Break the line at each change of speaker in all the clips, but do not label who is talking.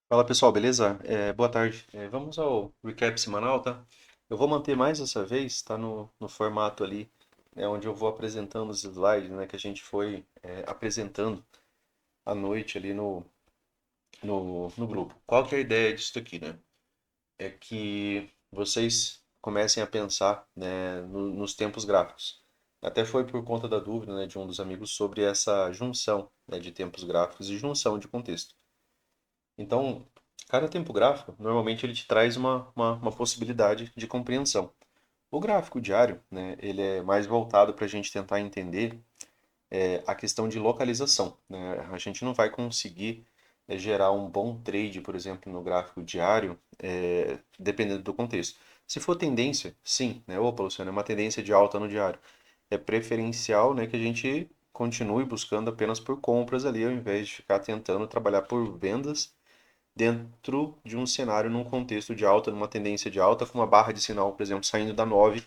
Fala pessoal, beleza? Boa tarde. Vamos ao recap semanal, tá? Eu vou manter mais essa vez, tá no formato ali, onde eu vou apresentando os slides, né, que a gente foi apresentando à noite ali no grupo. Qual que é a ideia disso aqui, né? É que vocês comecem a pensar, né, nos tempos gráficos. Até foi por conta da dúvida, né, de um dos amigos sobre essa junção, né, de tempos gráficos e junção de contexto. Então, cada tempo gráfico, normalmente ele te traz uma possibilidade de compreensão. O gráfico diário, né, ele é mais voltado para a gente tentar entender a questão de localização, né? A gente não vai conseguir gerar um bom trade, por exemplo, no gráfico diário, dependendo do contexto. Se for tendência, sim, né? Opa, Luciano, é uma tendência de alta no diário. É preferencial, né, que a gente continue buscando apenas por compras ali, ao invés de ficar tentando trabalhar por vendas dentro de um cenário, num contexto de alta, numa tendência de alta, com uma barra de sinal, por exemplo, saindo da 9,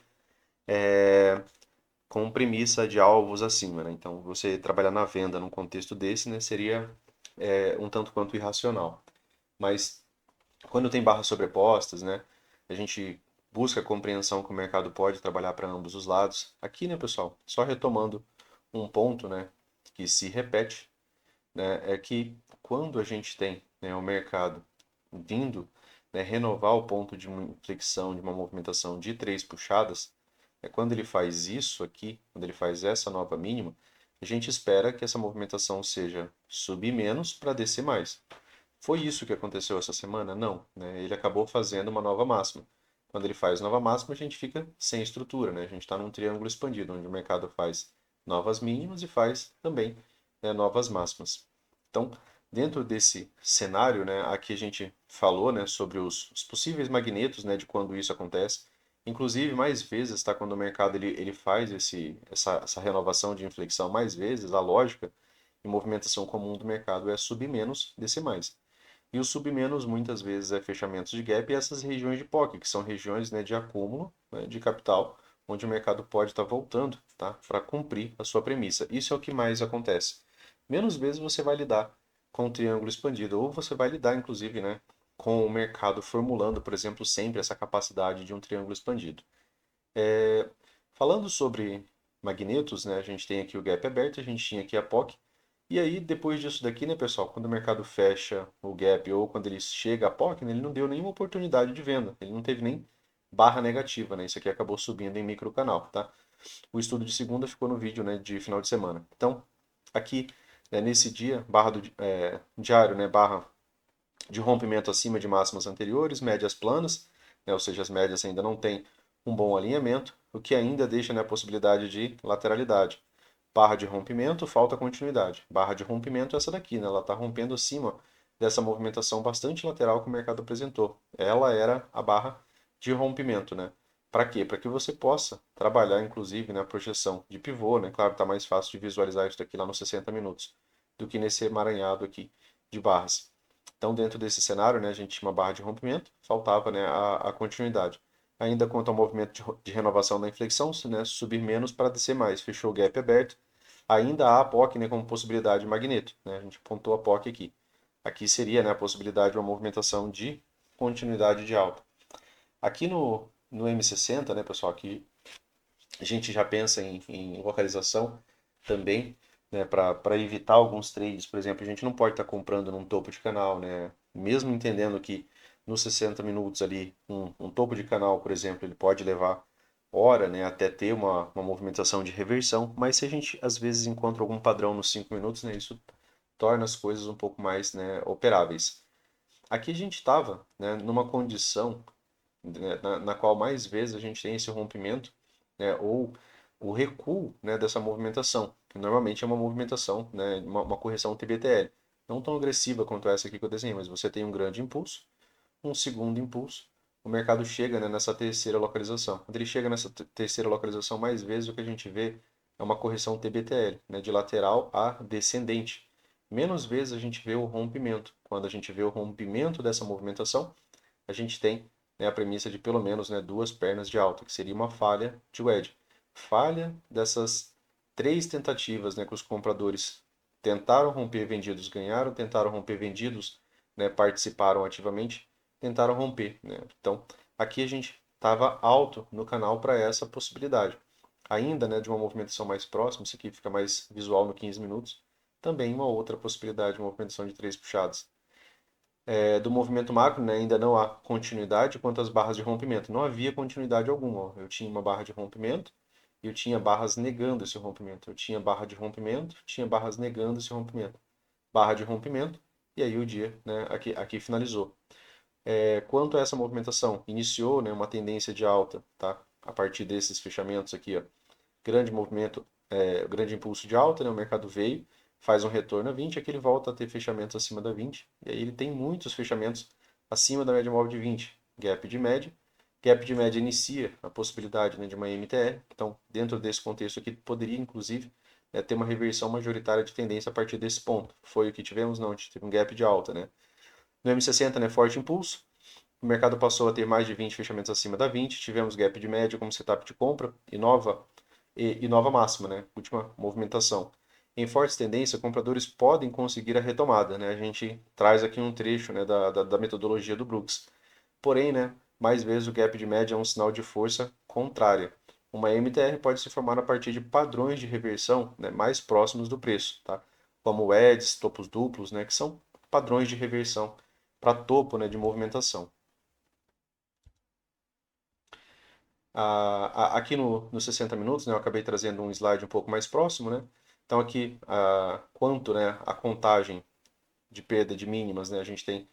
com premissa de alvos acima, né? Então, você trabalhar na venda num contexto desse, né, seria um tanto quanto irracional. Mas quando tem barras sobrepostas, né, a gente busca a compreensão que o mercado pode trabalhar para ambos os lados. Aqui, né, pessoal, só retomando um ponto, né, que se repete, né, é que quando a gente tem, né, o mercado vindo, né, renovar o ponto de uma inflexão, de uma movimentação de três puxadas, é quando ele faz isso aqui, quando ele faz essa nova mínima, a gente espera que essa movimentação seja subir menos para descer mais. Foi isso que aconteceu essa semana? Não, né? Ele acabou fazendo uma nova máxima. Quando ele faz nova máxima, a gente fica sem estrutura, né? A gente está num triângulo expandido, onde o mercado faz novas mínimas e faz também, né, novas máximas. Então, dentro desse cenário, né, aqui a gente falou, né, sobre os possíveis magnetos, né, de quando isso acontece. Inclusive, mais vezes, tá, quando o mercado ele faz essa renovação de inflexão, mais vezes, a lógica e movimentação comum do mercado é subir menos, descer mais. E o submenos muitas vezes é fechamentos de gap e essas regiões de POC, que são regiões, né, de acúmulo, né, de capital, onde o mercado pode estar voltando, tá, para cumprir a sua premissa. Isso é o que mais acontece. Menos vezes você vai lidar com o triângulo expandido, ou você vai lidar, inclusive, né, com o mercado formulando, por exemplo, sempre essa capacidade de um triângulo expandido. Falando sobre magnetos, né, a gente tem aqui o gap aberto, a gente tinha aqui a POC. E aí, depois disso daqui, né, pessoal, quando o mercado fecha o gap ou quando ele chega a POC, né, ele não deu nenhuma oportunidade de venda. Ele não teve nem barra negativa, né? Isso aqui acabou subindo em micro canal, tá? O estudo de segunda ficou no vídeo, né, de final de semana. Então, aqui, né, nesse dia, barra do diário, né, barra de rompimento acima de máximas anteriores, médias planas, né, ou seja, as médias ainda não têm um bom alinhamento, o que ainda deixa, né, a possibilidade de lateralidade. Barra de rompimento, falta continuidade. Barra de rompimento é essa daqui, né? Ela está rompendo acima dessa movimentação bastante lateral que o mercado apresentou. Ela era a barra de rompimento, né? Para quê? Para que você possa trabalhar, inclusive, na projeção de pivô, né? Claro, está mais fácil de visualizar isso daqui lá nos 60 minutos do que nesse emaranhado aqui de barras. Então, dentro desse cenário, né, a gente tinha uma barra de rompimento, faltava, né, a continuidade. Ainda quanto ao movimento de renovação da inflexão, né, subir menos para descer mais, fechou o gap aberto. Ainda há a POC, né, como possibilidade de magneto, né, a gente pontou a POC aqui. Aqui seria, né, a possibilidade de uma movimentação de continuidade de alta. Aqui no M60, né, pessoal, aqui a gente já pensa em localização também, né, para evitar alguns trades, por exemplo, a gente não pode estar comprando num topo de canal, né, mesmo entendendo que nos 60 minutos ali, um topo de canal, por exemplo, ele pode levar hora, né, até ter uma movimentação de reversão, mas se a gente às vezes encontra algum padrão nos 5 minutos, né, isso torna as coisas um pouco mais, né, operáveis. Aqui a gente estava, né, numa condição, né, na qual mais vezes a gente tem esse rompimento, né, ou o recuo, né, dessa movimentação, que normalmente é uma movimentação, né, uma correção TBTL, não tão agressiva quanto essa aqui que eu desenhei, mas você tem um grande impulso, um segundo impulso, o mercado chega, né, nessa terceira localização. Quando ele chega nessa terceira localização, mais vezes o que a gente vê é uma correção TBTL, né, de lateral a descendente. Menos vezes a gente vê o rompimento. Quando a gente vê o rompimento dessa movimentação, a gente tem, né, a premissa de pelo menos, né, duas pernas de alta, que seria uma falha de wedge. Falha dessas três tentativas, né, que os compradores tentaram romper vendidos, ganharam, tentaram romper vendidos, né, participaram ativamente, tentaram romper, né? Então, aqui a gente estava alto no canal para essa possibilidade. Ainda, né, de uma movimentação mais próxima, isso aqui fica mais visual no 15 minutos, também uma outra possibilidade de movimentação de três puxadas. Do movimento macro, né, ainda não há continuidade quanto às barras de rompimento. Não havia continuidade alguma. Ó. Eu tinha uma barra de rompimento e eu tinha barras negando esse rompimento. Eu tinha barra de rompimento, tinha barras negando esse rompimento. Barra de rompimento, e aí o dia, né, aqui finalizou. Quanto a essa movimentação, iniciou, né, uma tendência de alta, tá? A partir desses fechamentos aqui, ó, grande movimento, grande impulso de alta, né? O mercado veio, faz um retorno a 20, aqui ele volta a ter fechamentos acima da 20, e aí ele tem muitos fechamentos acima da média móvel de 20, gap de média. Gap de média inicia a possibilidade, né, de uma MTR, então dentro desse contexto aqui poderia inclusive ter uma reversão majoritária de tendência a partir desse ponto. Foi o que tivemos? Não, a gente teve um gap de alta, né? No M60, né, forte impulso, o mercado passou a ter mais de 20 fechamentos acima da 20, tivemos gap de média como setup de compra e nova máxima, né? Última movimentação. Em fortes tendências, compradores podem conseguir a retomada, né? A gente traz aqui um trecho, né, da metodologia do Brooks. Porém, né, mais vezes o gap de média é um sinal de força contrária. Uma MTR pode se formar a partir de padrões de reversão, né, mais próximos do preço, tá? Como EDs, topos duplos, né, que são padrões de reversão para topo, né, de movimentação. Aqui no 60 minutos, né, eu acabei trazendo um slide um pouco mais próximo, né? Então aqui, quanto, né, a contagem de perda de mínimas, né, a gente tem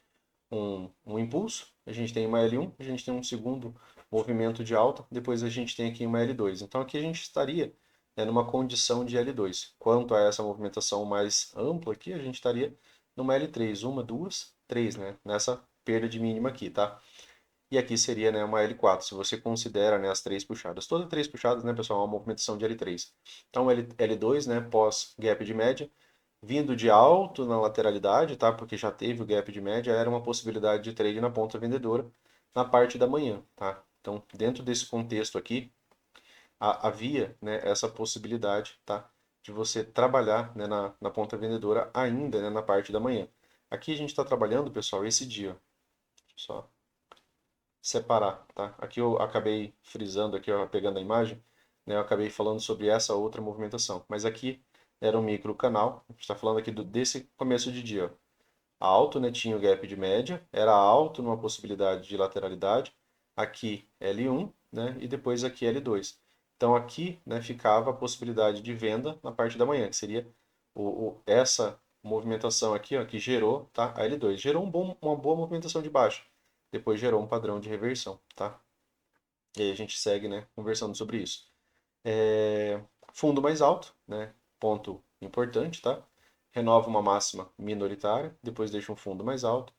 um impulso, a gente tem uma L1, a gente tem um segundo movimento de alta, depois a gente tem aqui uma L2. Então aqui a gente estaria, né, numa condição de L2. Quanto a essa movimentação mais ampla aqui, a gente estaria numa L3, uma, duas, três, né, nessa perda de mínima aqui, tá? E aqui seria, né, uma L4, se você considera, né, as três puxadas. Todas três puxadas, né, pessoal, é uma movimentação de L3. Então, L2, né, pós gap de média, vindo de alto na lateralidade, tá? Porque já teve o gap de média, era uma possibilidade de trade na ponta vendedora na parte da manhã, tá? Então, dentro desse contexto aqui, havia, né, essa possibilidade, tá? De você trabalhar, né, na ponta vendedora ainda, né, na parte da manhã. Aqui a gente está trabalhando, pessoal, esse dia, ó. Só separar, tá? Aqui eu acabei frisando aqui, ó, pegando a imagem, né? Eu acabei falando sobre essa outra movimentação, mas aqui era um micro canal. A gente está falando aqui desse começo de dia, ó. Alto, né? Tinha o gap de média, era alto numa possibilidade de lateralidade. Aqui L1, né? E depois aqui L2. Então aqui, né, ficava a possibilidade de venda na parte da manhã, que seria essa movimentação aqui, ó, que gerou, tá, a L2. Gerou uma boa movimentação de baixa. Depois gerou um padrão de reversão, tá? E aí a gente segue, né, conversando sobre isso. Fundo mais alto, né? Ponto importante, tá? Renova uma máxima minoritária, depois deixa um fundo mais alto.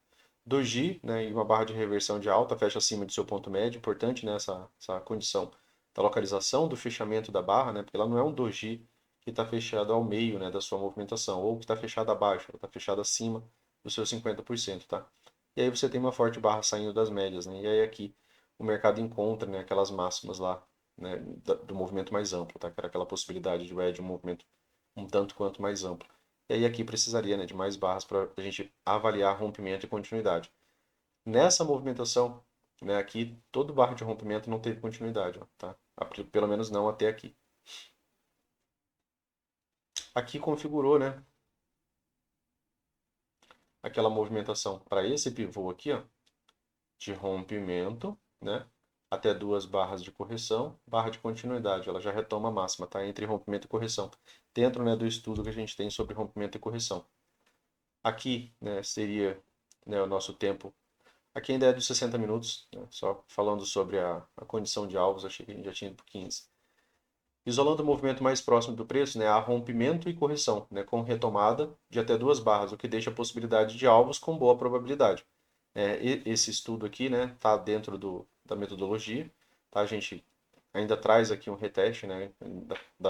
Doji, né, e uma barra de reversão de alta, fecha acima do seu ponto médio. Importante, né, essa condição da localização do fechamento da barra, né? Porque ela não é um doji que está fechado ao meio, né, da sua movimentação, ou que está fechado abaixo, ela está fechada acima do seu 50%, tá? E aí você tem uma forte barra saindo das médias, né? E aí aqui o mercado encontra, né, aquelas máximas lá, né, do movimento mais amplo, tá? Que era aquela possibilidade de um movimento um tanto quanto mais amplo. E aí aqui precisaria, né, de mais barras para a gente avaliar rompimento e continuidade. Nessa movimentação, né, aqui todo barra de rompimento não teve continuidade, ó, tá? Pelo menos não até aqui. Aqui configurou, né, aquela movimentação para esse pivô aqui, ó, de rompimento, né, até duas barras de correção, barra de continuidade, ela já retoma a máxima, tá? Entre rompimento e correção, dentro, né, do estudo que a gente tem sobre rompimento e correção. Aqui, né, seria, né, o nosso tempo. Aqui ainda é dos 60 minutos, né, só falando sobre a condição de alvos, achei que a gente já tinha ido por 15. Isolando o movimento mais próximo do preço, né, há rompimento e correção, né, com retomada de até duas barras, o que deixa a possibilidade de alvos com boa probabilidade. Esse estudo aqui, né, está dentro da metodologia, tá? A gente ainda traz aqui um reteste, né,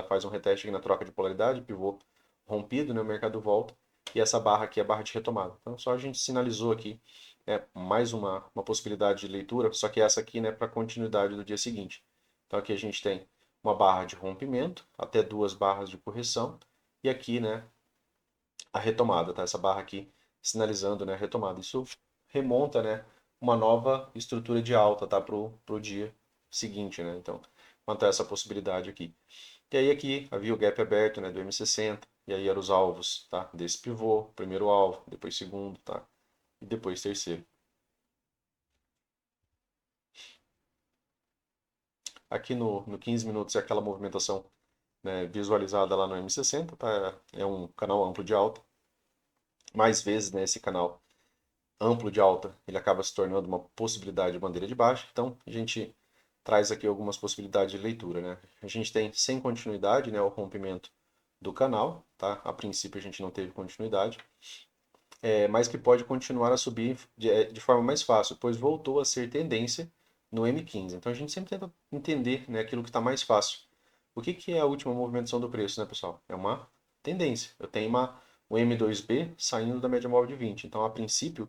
faz um reteste aqui na troca de polaridade, pivô rompido, né, o mercado volta, e essa barra aqui é a barra de retomada. Então, só a gente sinalizou aqui, né, mais uma possibilidade de leitura, só que essa aqui, né, para continuidade do dia seguinte. Então, aqui a gente tem uma barra de rompimento, até duas barras de correção, e aqui, né, a retomada, tá? Essa barra aqui sinalizando, né, a retomada. Isso remonta, né, uma nova estrutura de alta, tá, pro dia seguinte, né? Então, mantém essa possibilidade aqui. E aí aqui havia o gap aberto, né, do M60, e aí eram os alvos, tá, desse pivô, primeiro alvo, depois segundo, tá, e depois terceiro. Aqui no 15 minutos é aquela movimentação, né, visualizada lá no M60, tá? É um canal amplo de alta. Mais vezes, né, esse canal amplo de alta, ele acaba se tornando uma possibilidade de bandeira de baixa. Então, a gente traz aqui algumas possibilidades de leitura, né? A gente tem sem continuidade, né, o rompimento do canal, tá? A princípio a gente não teve continuidade, mas que pode continuar a subir de forma mais fácil, pois voltou a ser tendência no M15. Então a gente sempre tenta entender, né, aquilo que está mais fácil. O que, que é a última movimentação do preço, né, pessoal? É uma tendência. Eu tenho um M2B saindo da média móvel de 20. Então, a princípio,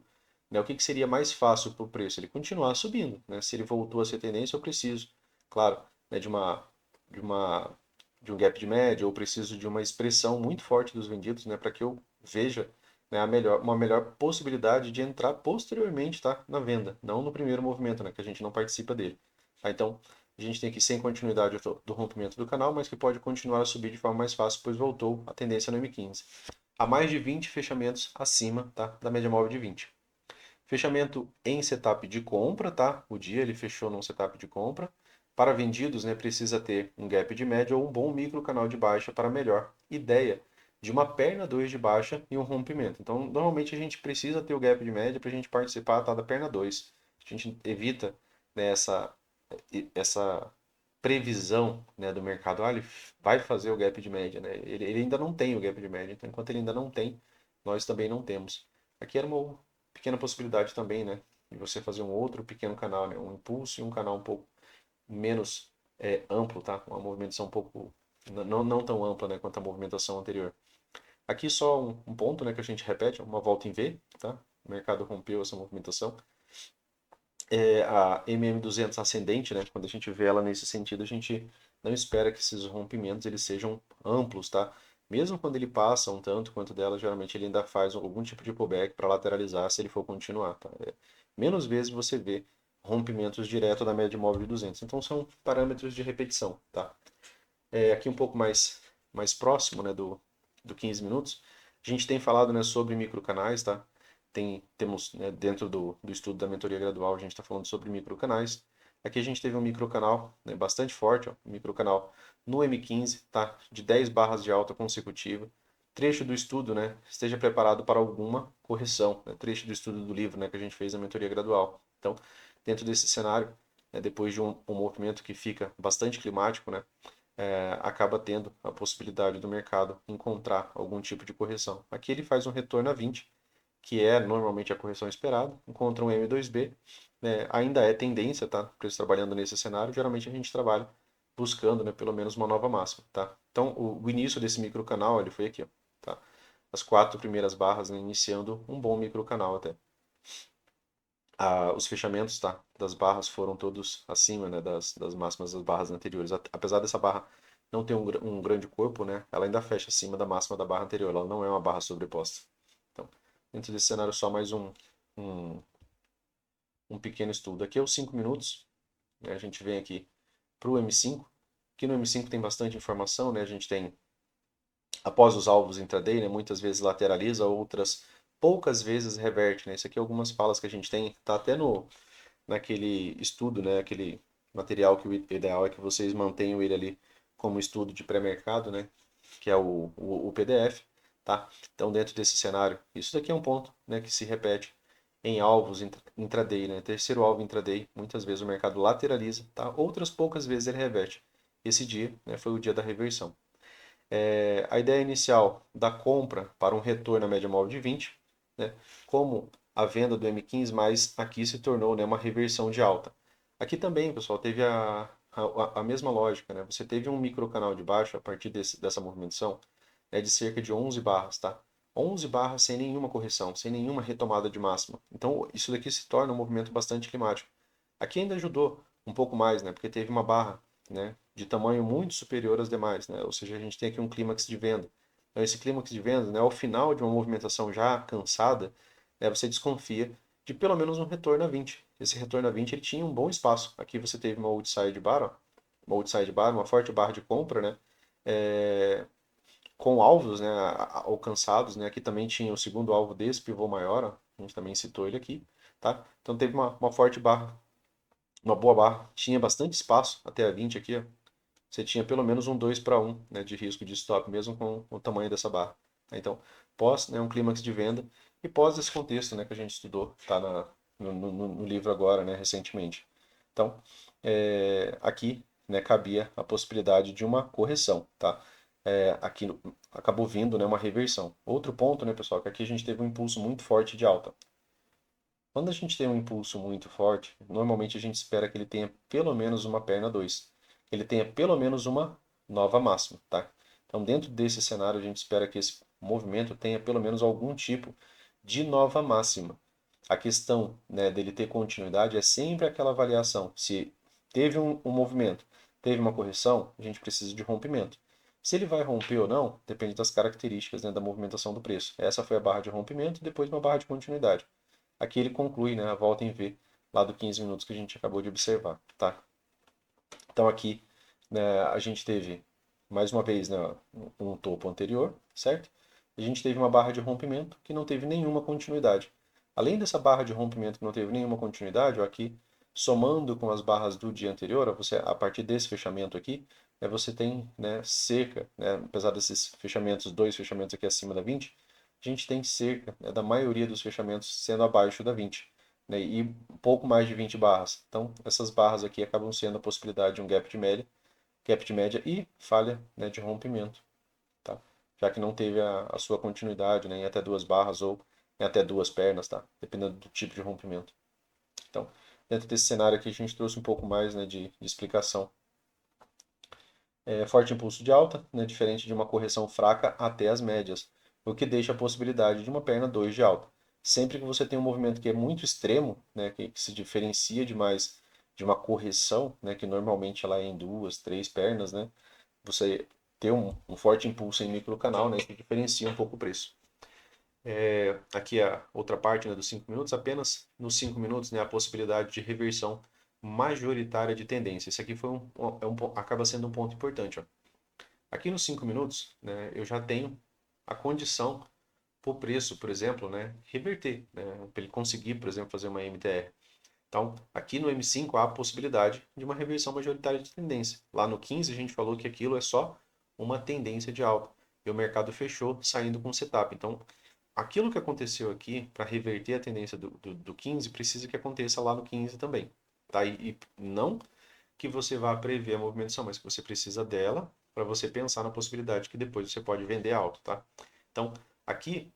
né, o que, que seria mais fácil para o preço? Ele continuar subindo. Né? Se ele voltou a ser tendência, eu preciso, claro, né, de uma, de um gap de média, ou preciso de uma expressão muito forte dos vendidos, né, para que eu veja, né, uma melhor possibilidade de entrar posteriormente, tá, na venda, não no primeiro movimento, né, que a gente não participa dele. Tá? Então, a gente tem aqui sem continuidade do rompimento do canal, mas que pode continuar a subir de forma mais fácil, pois voltou a tendência no M15. Há mais de 20 fechamentos acima, tá, da média móvel de 20. Fechamento em setup de compra, tá? O dia ele fechou num setup de compra. Para vendidos, né, precisa ter um gap de média ou um bom micro canal de baixa para melhor ideia de uma perna 2 de baixa e um rompimento. Então, normalmente a gente precisa ter o gap de média para a gente participar, tá, da perna 2. A gente evita, né, essa previsão, né, do mercado. Ah, ele vai fazer o gap de média, né? Ele ainda não tem o gap de média. Então, enquanto ele ainda não tem, nós também não temos. Aqui era uma pequena possibilidade também, né? De você fazer um outro pequeno canal, né? Um impulso e um canal um pouco menos amplo, tá? Uma movimentação um pouco não tão ampla, né, quanto a movimentação anterior. Aqui só um ponto, né, que a gente repete, uma volta em V, tá? O mercado rompeu essa movimentação. A MM200 ascendente, né? Quando a gente vê ela nesse sentido, a gente não espera que esses rompimentos eles sejam amplos, tá? Mesmo quando ele passa um tanto quanto dela, geralmente ele ainda faz algum tipo de pullback para lateralizar se ele for continuar, tá? Menos vezes você vê rompimentos direto da média móvel de 200. Então são parâmetros de repetição, tá? Aqui um pouco mais próximo, né, do 15 minutos, a gente tem falado, né, sobre microcanais, tá? Temos, né, dentro do estudo da mentoria gradual, a gente está falando sobre microcanais. Aqui a gente teve um microcanal, né, bastante forte, ó, um microcanal no M15, tá? De 10 barras de alta consecutiva. Trecho do estudo, né? Esteja preparado para alguma correção, né? Trecho do estudo do livro, né, que a gente fez na mentoria gradual. Então, dentro desse cenário, né, depois de um movimento que fica bastante climático, né? Acaba tendo a possibilidade do mercado encontrar algum tipo de correção. Aqui ele faz um retorno a 20, que é normalmente a correção esperada, encontra um M2B, né, ainda é tendência, tá? Preço trabalhando nesse cenário, geralmente a gente trabalha buscando, né, pelo menos uma nova máxima, tá? Então o início desse microcanal ele foi aqui, ó, tá? As 4 primeiras barras, né, iniciando um bom microcanal até. Os fechamentos, tá, das barras foram todos acima, né, das máximas das barras anteriores. Apesar dessa barra não ter um grande corpo, né, ela ainda fecha acima da máxima da barra anterior. Ela não é uma barra sobreposta. Então, dentro desse cenário, só mais um, um pequeno estudo. Aqui é os 5 minutos. Né, a gente vem aqui para o M5. Aqui no M5 tem bastante informação, né? A gente tem, após os alvos intraday, né, muitas vezes lateraliza, outras poucas vezes reverte, né? Isso aqui é algumas falas que a gente tem, tá até naquele estudo, né, aquele material que o ideal é que vocês mantenham ele ali como estudo de pré-mercado, né, que é o PDF, tá? Então, dentro desse cenário, isso daqui é um ponto, né, que se repete em alvos intraday, né? Terceiro alvo intraday, muitas vezes o mercado lateraliza, tá? Outras poucas vezes ele reverte. Esse dia, né, foi o dia da reversão. A ideia inicial da compra para um retorno à média móvel de 20, né, como a venda do M15, mas aqui se tornou, né, uma reversão de alta. Aqui também, pessoal, teve a mesma lógica. Né? Você teve um micro canal de baixo a partir dessa movimentação, né, de cerca de 11 barras. Tá? 11 barras sem nenhuma correção, sem nenhuma retomada de máxima. Então, isso daqui se torna um movimento bastante climático. Aqui ainda ajudou um pouco mais, né, porque teve uma barra, né, de tamanho muito superior às demais, né? Ou seja, a gente tem aqui um clímax de venda. Então, esse clímax de vendas, né, ao final de uma movimentação já cansada, né, você desconfia de pelo menos um retorno a 20. Esse retorno a 20 ele tinha um bom espaço. Aqui você teve uma outside bar, ó, uma outside bar, uma forte barra de compra, né, é, com alvos, né, alcançados, né, aqui também tinha o segundo alvo desse pivô maior, ó, a gente também citou ele aqui, tá? Então teve uma forte barra, uma boa barra, tinha bastante espaço até a 20 aqui, ó. Você tinha pelo menos um 2 para 1, né, de risco de stop, mesmo com o tamanho dessa barra. Então, pós, né, um clímax de venda e pós esse contexto, né, que a gente estudou, tá no livro agora, né, recentemente. Então, aqui, né, cabia a possibilidade de uma correção, tá? Aqui acabou vindo, né, uma reversão. Outro ponto, né, pessoal, que aqui a gente teve um impulso muito forte de alta. Quando a gente tem um impulso muito forte, normalmente a gente espera que ele tenha pelo menos uma perna 2, que ele tenha pelo menos uma nova máxima, tá? Então, dentro desse cenário, a gente espera que esse movimento tenha pelo menos algum tipo de nova máxima. A questão, né, dele ter continuidade é sempre aquela avaliação. Se teve um movimento, teve uma correção, a gente precisa de rompimento. Se ele vai romper ou não, depende das características, né, da movimentação do preço. Essa foi a barra de rompimento, depois uma barra de continuidade. Aqui ele conclui, né, a volta em V lá do 15 minutos que a gente acabou de observar, tá? Então aqui, né, a gente teve mais uma vez, né, um topo anterior, certo? A gente teve uma barra de rompimento que não teve nenhuma continuidade. Além dessa barra de rompimento que não teve nenhuma continuidade, ó, aqui somando com as barras do dia anterior, ó, você a partir desse fechamento aqui, você tem, né, cerca, né, apesar desses fechamentos, dois fechamentos aqui acima da 20, a gente tem cerca, né, da maioria dos fechamentos sendo abaixo da 20, né, e um pouco mais de 20 barras. Então, essas barras aqui acabam sendo a possibilidade de um gap de média e falha, né, de rompimento, tá? Já que não teve a sua continuidade, né, em até duas barras ou em até duas pernas, tá? Dependendo do tipo de rompimento. Então, dentro desse cenário aqui, a gente trouxe um pouco mais, né, de explicação. Forte impulso de alta, né, diferente de uma correção fraca até as médias, o que deixa a possibilidade de uma perna 2 de alta. Sempre que você tem um movimento que é muito extremo, né, que se diferencia demais de uma correção, né, que normalmente ela é em duas, três pernas, né, você ter um forte impulso em microcanal, né, que diferencia um pouco o preço. Aqui a outra parte, né, dos 5 minutos, apenas nos 5 minutos, né, a possibilidade de reversão majoritária de tendência. Isso aqui foi acaba sendo um ponto importante. Ó. Aqui nos 5 minutos, né, eu já tenho a condição para o preço, por exemplo, né, reverter, né, para ele conseguir, por exemplo, fazer uma MTR. Então, aqui no M5 há a possibilidade de uma reversão majoritária de tendência. Lá no 15 a gente falou que aquilo é só uma tendência de alta. E o mercado fechou saindo com setup. Então, aquilo que aconteceu aqui, para reverter a tendência do 15, precisa que aconteça lá no 15 também. Tá? E não que você vá prever a movimentação, mas que você precisa dela para você pensar na possibilidade que depois você pode vender alto. Tá? Então, aqui,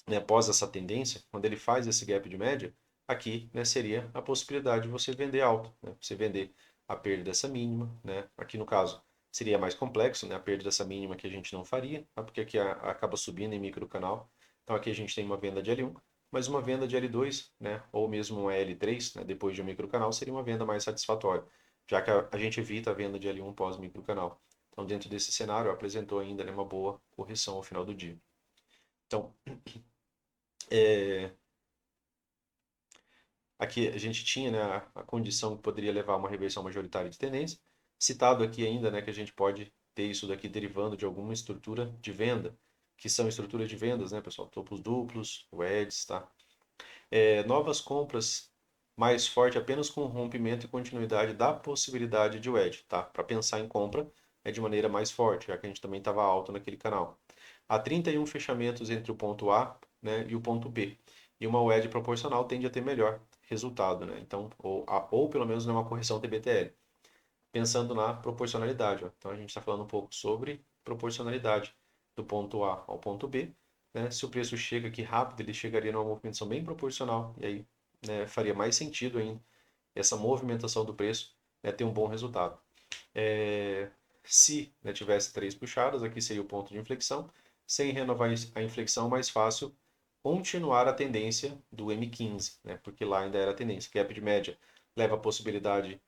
né, após essa tendência, quando ele faz esse gap de média, aqui, né, seria a possibilidade de você vender alto. Né? Você vender a perda dessa mínima. Né? Aqui no caso, seria mais complexo, né? A perda dessa mínima que a gente não faria, tá? Porque aqui acaba subindo em micro canal. Então aqui a gente tem uma venda de L1, mas uma venda de L2, né, ou mesmo uma L3, né, depois de um microcanal, seria uma venda mais satisfatória, já que a gente evita a venda de L1 pós microcanal. Então, dentro desse cenário, apresentou ainda, né, uma boa correção ao final do dia. Então, aqui a gente tinha, né, a condição que poderia levar a uma reversão majoritária de tendência. Citado aqui ainda, né, que a gente pode ter isso daqui derivando de alguma estrutura de venda, que são estruturas de vendas, né, pessoal? Topos duplos, wedges, tá? Novas compras mais forte apenas com rompimento e continuidade da possibilidade de wedge, tá? Para pensar em compra de maneira mais forte, já que a gente também estava alto naquele canal. Há 31 fechamentos entre o ponto A, né, e o ponto B. E uma wedge proporcional tende a ter melhor resultado, né? Então, ou pelo menos numa correção TBTL. Pensando na proporcionalidade, ó. Então a gente está falando um pouco sobre proporcionalidade do ponto A ao ponto B. Né? Se o preço chega aqui rápido, ele chegaria numa movimentação bem proporcional e aí, né, faria mais sentido ainda essa movimentação do preço, né, ter um bom resultado. Se, né, tivesse três puxadas, aqui seria o ponto de inflexão. Sem renovar a inflexão, mais fácil continuar a tendência do M15, né, porque lá ainda era a tendência. Gap de média leva a possibilidade,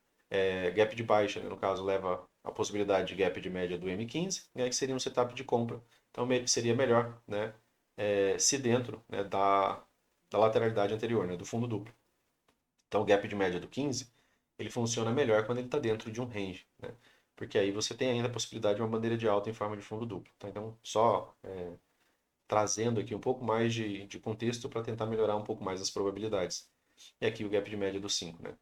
gap de baixa, né, no caso, leva a possibilidade de gap de média do M15, né, que seria um setup de compra Então seria melhor, né, se dentro, né, da lateralidade anterior, né, do fundo duplo. Então o gap de média do 15, ele funciona melhor quando ele está dentro de um range, né? Porque aí você tem ainda a possibilidade de uma bandeira de alta em forma de fundo duplo. Tá? Então, só trazendo aqui um pouco mais de contexto para tentar melhorar um pouco mais as probabilidades. E aqui o gap de média do 5, né?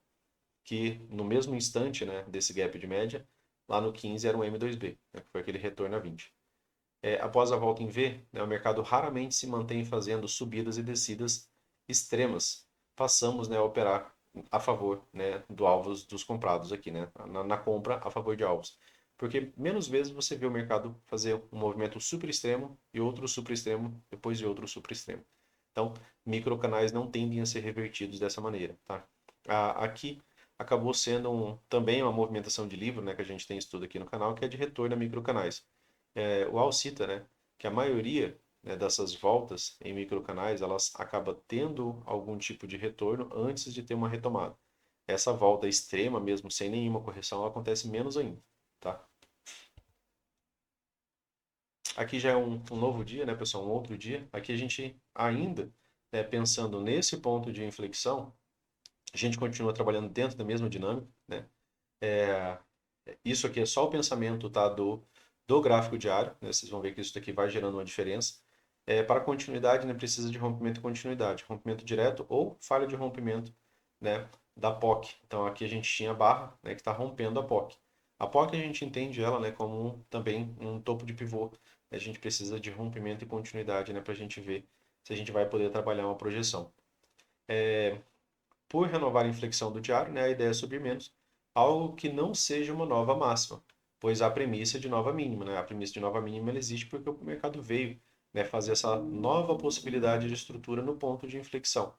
Que no mesmo instante, né, desse gap de média, lá no 15 era um M2B, né, que foi aquele retorno a 20. Após a volta em V, né, o mercado raramente se mantém fazendo subidas e descidas extremas. Passamos, né, a operar a favor, né, do alvos dos comprados aqui, né, na compra a favor de alvos. Porque menos vezes você vê o mercado fazer um movimento super extremo e outro super extremo, depois de outro super extremo. Então, microcanais não tendem a ser revertidos dessa maneira. Tá? Aqui acabou sendo também uma movimentação de livro, né, que a gente tem estudo aqui no canal, que é de retorno a microcanais. O Al cita, né, que a maioria, né, dessas voltas em microcanais, elas acaba tendo algum tipo de retorno antes de ter uma retomada. Essa volta extrema mesmo, sem nenhuma correção, ela acontece menos ainda, tá? Aqui já é um novo dia, né, pessoal? Um outro dia. Aqui a gente ainda, né, pensando nesse ponto de inflexão, a gente continua trabalhando dentro da mesma dinâmica, né? É, Isso aqui é só o pensamento, tá, do gráfico diário, né? Vocês vão ver que isso daqui vai gerando uma diferença. Para continuidade, né, precisa de rompimento e continuidade. Rompimento direto ou falha de rompimento, né, da POC. Então aqui a gente tinha a barra, né, que está rompendo a POC. A POC a gente entende ela, né, como também um topo de pivô. A gente precisa de rompimento e continuidade, né, para a gente ver se a gente vai poder trabalhar uma projeção. Por renovar a inflexão do diário, né, a ideia é subir menos, algo que não seja uma nova máxima, pois há a premissa de nova mínima. Né? A premissa de nova mínima ela existe porque o mercado veio, né, fazer essa nova possibilidade de estrutura no ponto de inflexão.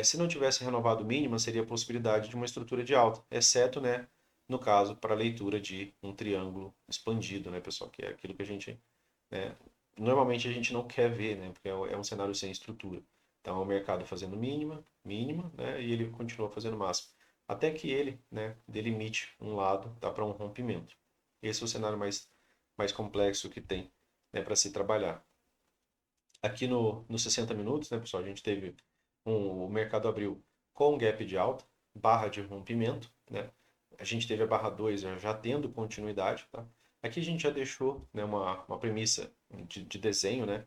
Se não tivesse renovado mínima, seria a possibilidade de uma estrutura de alta, exceto, né, no caso, para a leitura de um triângulo expandido, né, pessoal, que é aquilo que a gente, né, normalmente a gente não quer ver, né, porque é um cenário sem estrutura. Então, é o mercado fazendo mínima, mínima, né, e ele continua fazendo máxima, até que ele, né, delimite um lado, dá para um rompimento. Esse é o cenário mais complexo que tem, né, para se trabalhar. Aqui no 60 minutos, né, pessoal, a gente teve o mercado abriu com gap de alta, barra de rompimento, né? A gente teve a barra 2 já tendo continuidade, tá? Aqui a gente já deixou, né, uma premissa de desenho, né?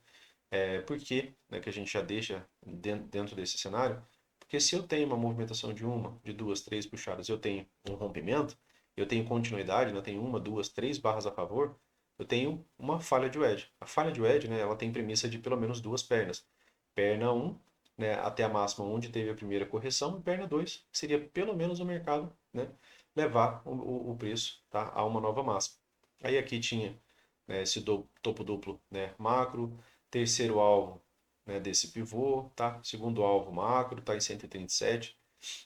Por que, né, que a gente já deixa dentro desse cenário? Porque se eu tenho uma movimentação de uma, de duas, três puxadas, eu tenho um rompimento, eu tenho continuidade, né, eu tenho uma, duas, três barras a favor, eu tenho uma falha de wedge. A falha de wedge, né, ela tem premissa de pelo menos duas pernas. Perna um, né, até a máxima onde teve a primeira correção, e perna 2, que seria pelo menos o mercado, né, levar o preço, tá, a uma nova máxima. Aí aqui tinha, né, esse topo duplo, né, macro, terceiro alvo, né, desse pivô, tá? Segundo alvo macro, está em 137,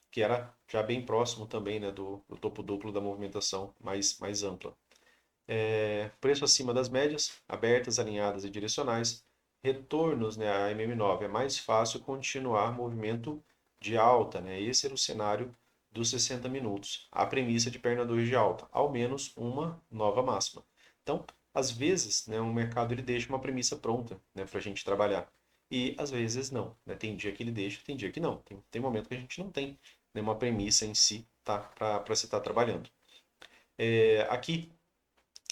que era já bem próximo também, né, do topo duplo da movimentação mais ampla. Preço acima das médias, abertas, alinhadas e direcionais. Retornos, né, a MM9 é mais fácil continuar movimento de alta, né? Esse era o cenário dos 60 minutos. A premissa de perna 2 de alta, ao menos uma nova máxima. Então, às vezes, né, o mercado ele deixa uma premissa pronta, né, para a gente trabalhar. E às vezes não. Né? Tem dia que ele deixa, tem dia que não. Tem momento que a gente não tem nenhuma premissa em si, tá, para se estar trabalhando. Aqui,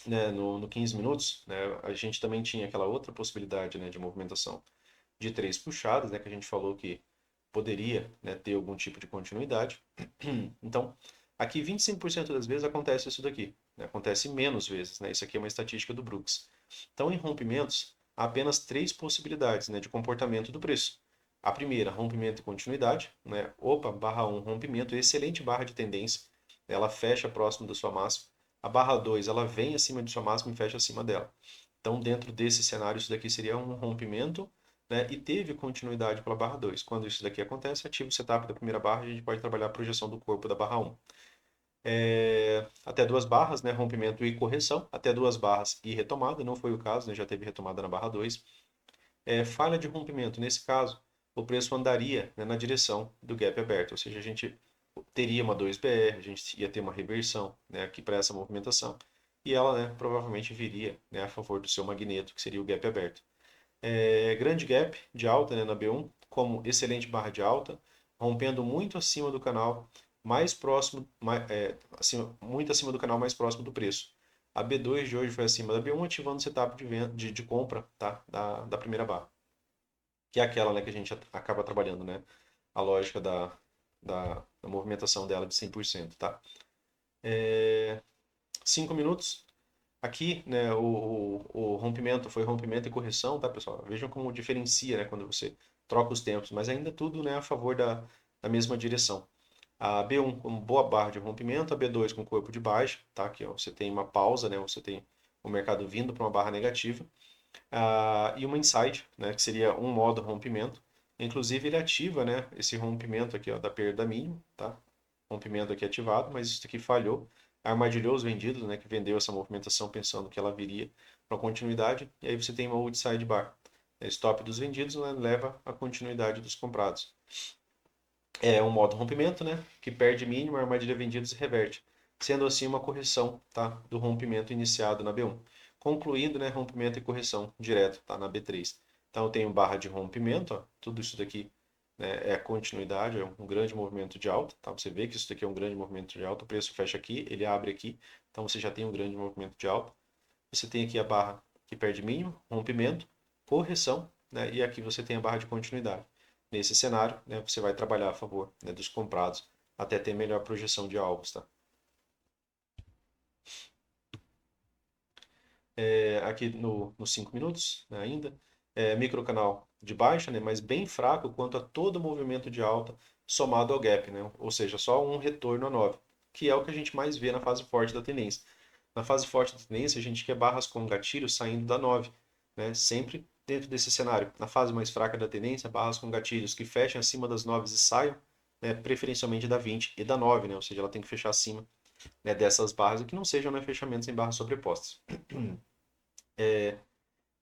né, no 15 minutos, né, a gente também tinha aquela outra possibilidade, né, de movimentação de três puxadas, né, que a gente falou que poderia, né, ter algum tipo de continuidade. Então, aqui 25% das vezes acontece isso daqui, né, acontece menos vezes, né, isso aqui é uma estatística do Brooks. Então, em rompimentos, há apenas três possibilidades, né, de comportamento do preço. A primeira, rompimento e continuidade, né, opa, barra 1, rompimento, excelente barra de tendência, ela fecha próximo da sua máxima. A barra 2 ela vem acima de sua máxima e fecha acima dela. Então, dentro desse cenário, isso daqui seria um rompimento, né, e teve continuidade pela barra 2. Quando isso daqui acontece, ativa o setup da primeira barra e a gente pode trabalhar a projeção do corpo da barra 1. Até duas barras, né, rompimento e correção, até duas barras e retomada, não foi o caso, né, já teve retomada na barra 2. Falha de rompimento, nesse caso, o preço andaria, né, na direção do gap aberto, ou seja, a gente teria uma 2BR, a gente ia ter uma reversão, né, aqui para essa movimentação. e ela, né, provavelmente viria, né, a favor do seu magneto, que seria o gap aberto. Grande gap de alta, né, na B1, como excelente barra de alta, rompendo muito acima do canal mais próximo, muito acima do canal mais próximo do preço. A B2 de hoje foi acima da B1, ativando o setup de compra, tá, da primeira barra, que é aquela, né, que a gente acaba trabalhando, né, a lógica da movimentação dela de 100%, tá? 5 minutos. Aqui, né, o rompimento foi rompimento e correção, tá, pessoal? Vejam como diferencia, né, quando você troca os tempos, mas ainda tudo, né, a favor da mesma direção. A B1 com boa barra de rompimento, a B2 com corpo de baixa, tá? Aqui, ó, você tem uma pausa, né, você tem o mercado vindo para uma barra negativa, e uma inside, né, que seria um modo rompimento. Inclusive, ele ativa, né, esse rompimento aqui, ó, da perda mínima, tá? Rompimento aqui ativado, mas isso aqui falhou. Armadilhou os vendidos, né, que vendeu essa movimentação pensando que ela viria para continuidade, e aí você tem uma outside bar. Stop dos vendidos, né, leva à continuidade dos comprados. É um modo rompimento, né, que perde mínimo, a armadilha vendidos e reverte, sendo assim uma correção, tá, do rompimento iniciado na B1. Concluindo, né, rompimento e correção direto, tá, na B3. Então eu tenho barra de rompimento, ó, tudo isso daqui, né, é continuidade, é um grande movimento de alta, tá? Você vê que isso daqui é um grande movimento de alta, o preço fecha aqui, ele abre aqui, então você já tem um grande movimento de alta. Você tem aqui a barra que perde mínimo, rompimento, correção, né? E aqui você tem a barra de continuidade. Nesse cenário, né, você vai trabalhar a favor, né, dos comprados até ter melhor projeção de alvos, tá? Aqui nos 5 minutos, né, ainda, microcanal de baixa, né, mas bem fraco quanto a todo movimento de alta somado ao gap, né? Ou seja, só um retorno a 9, que é o que a gente mais vê na fase forte da tendência. Na fase forte da tendência, a gente quer barras com gatilho saindo da 9, né? Sempre dentro desse cenário. Na fase mais fraca da tendência, barras com gatilhos que fechem acima das 9 e saiam, né? Preferencialmente da 20 e da 9, né? Ou seja, ela tem que fechar acima, né, dessas barras e que não sejam, né, fechamentos em barras sobrepostas.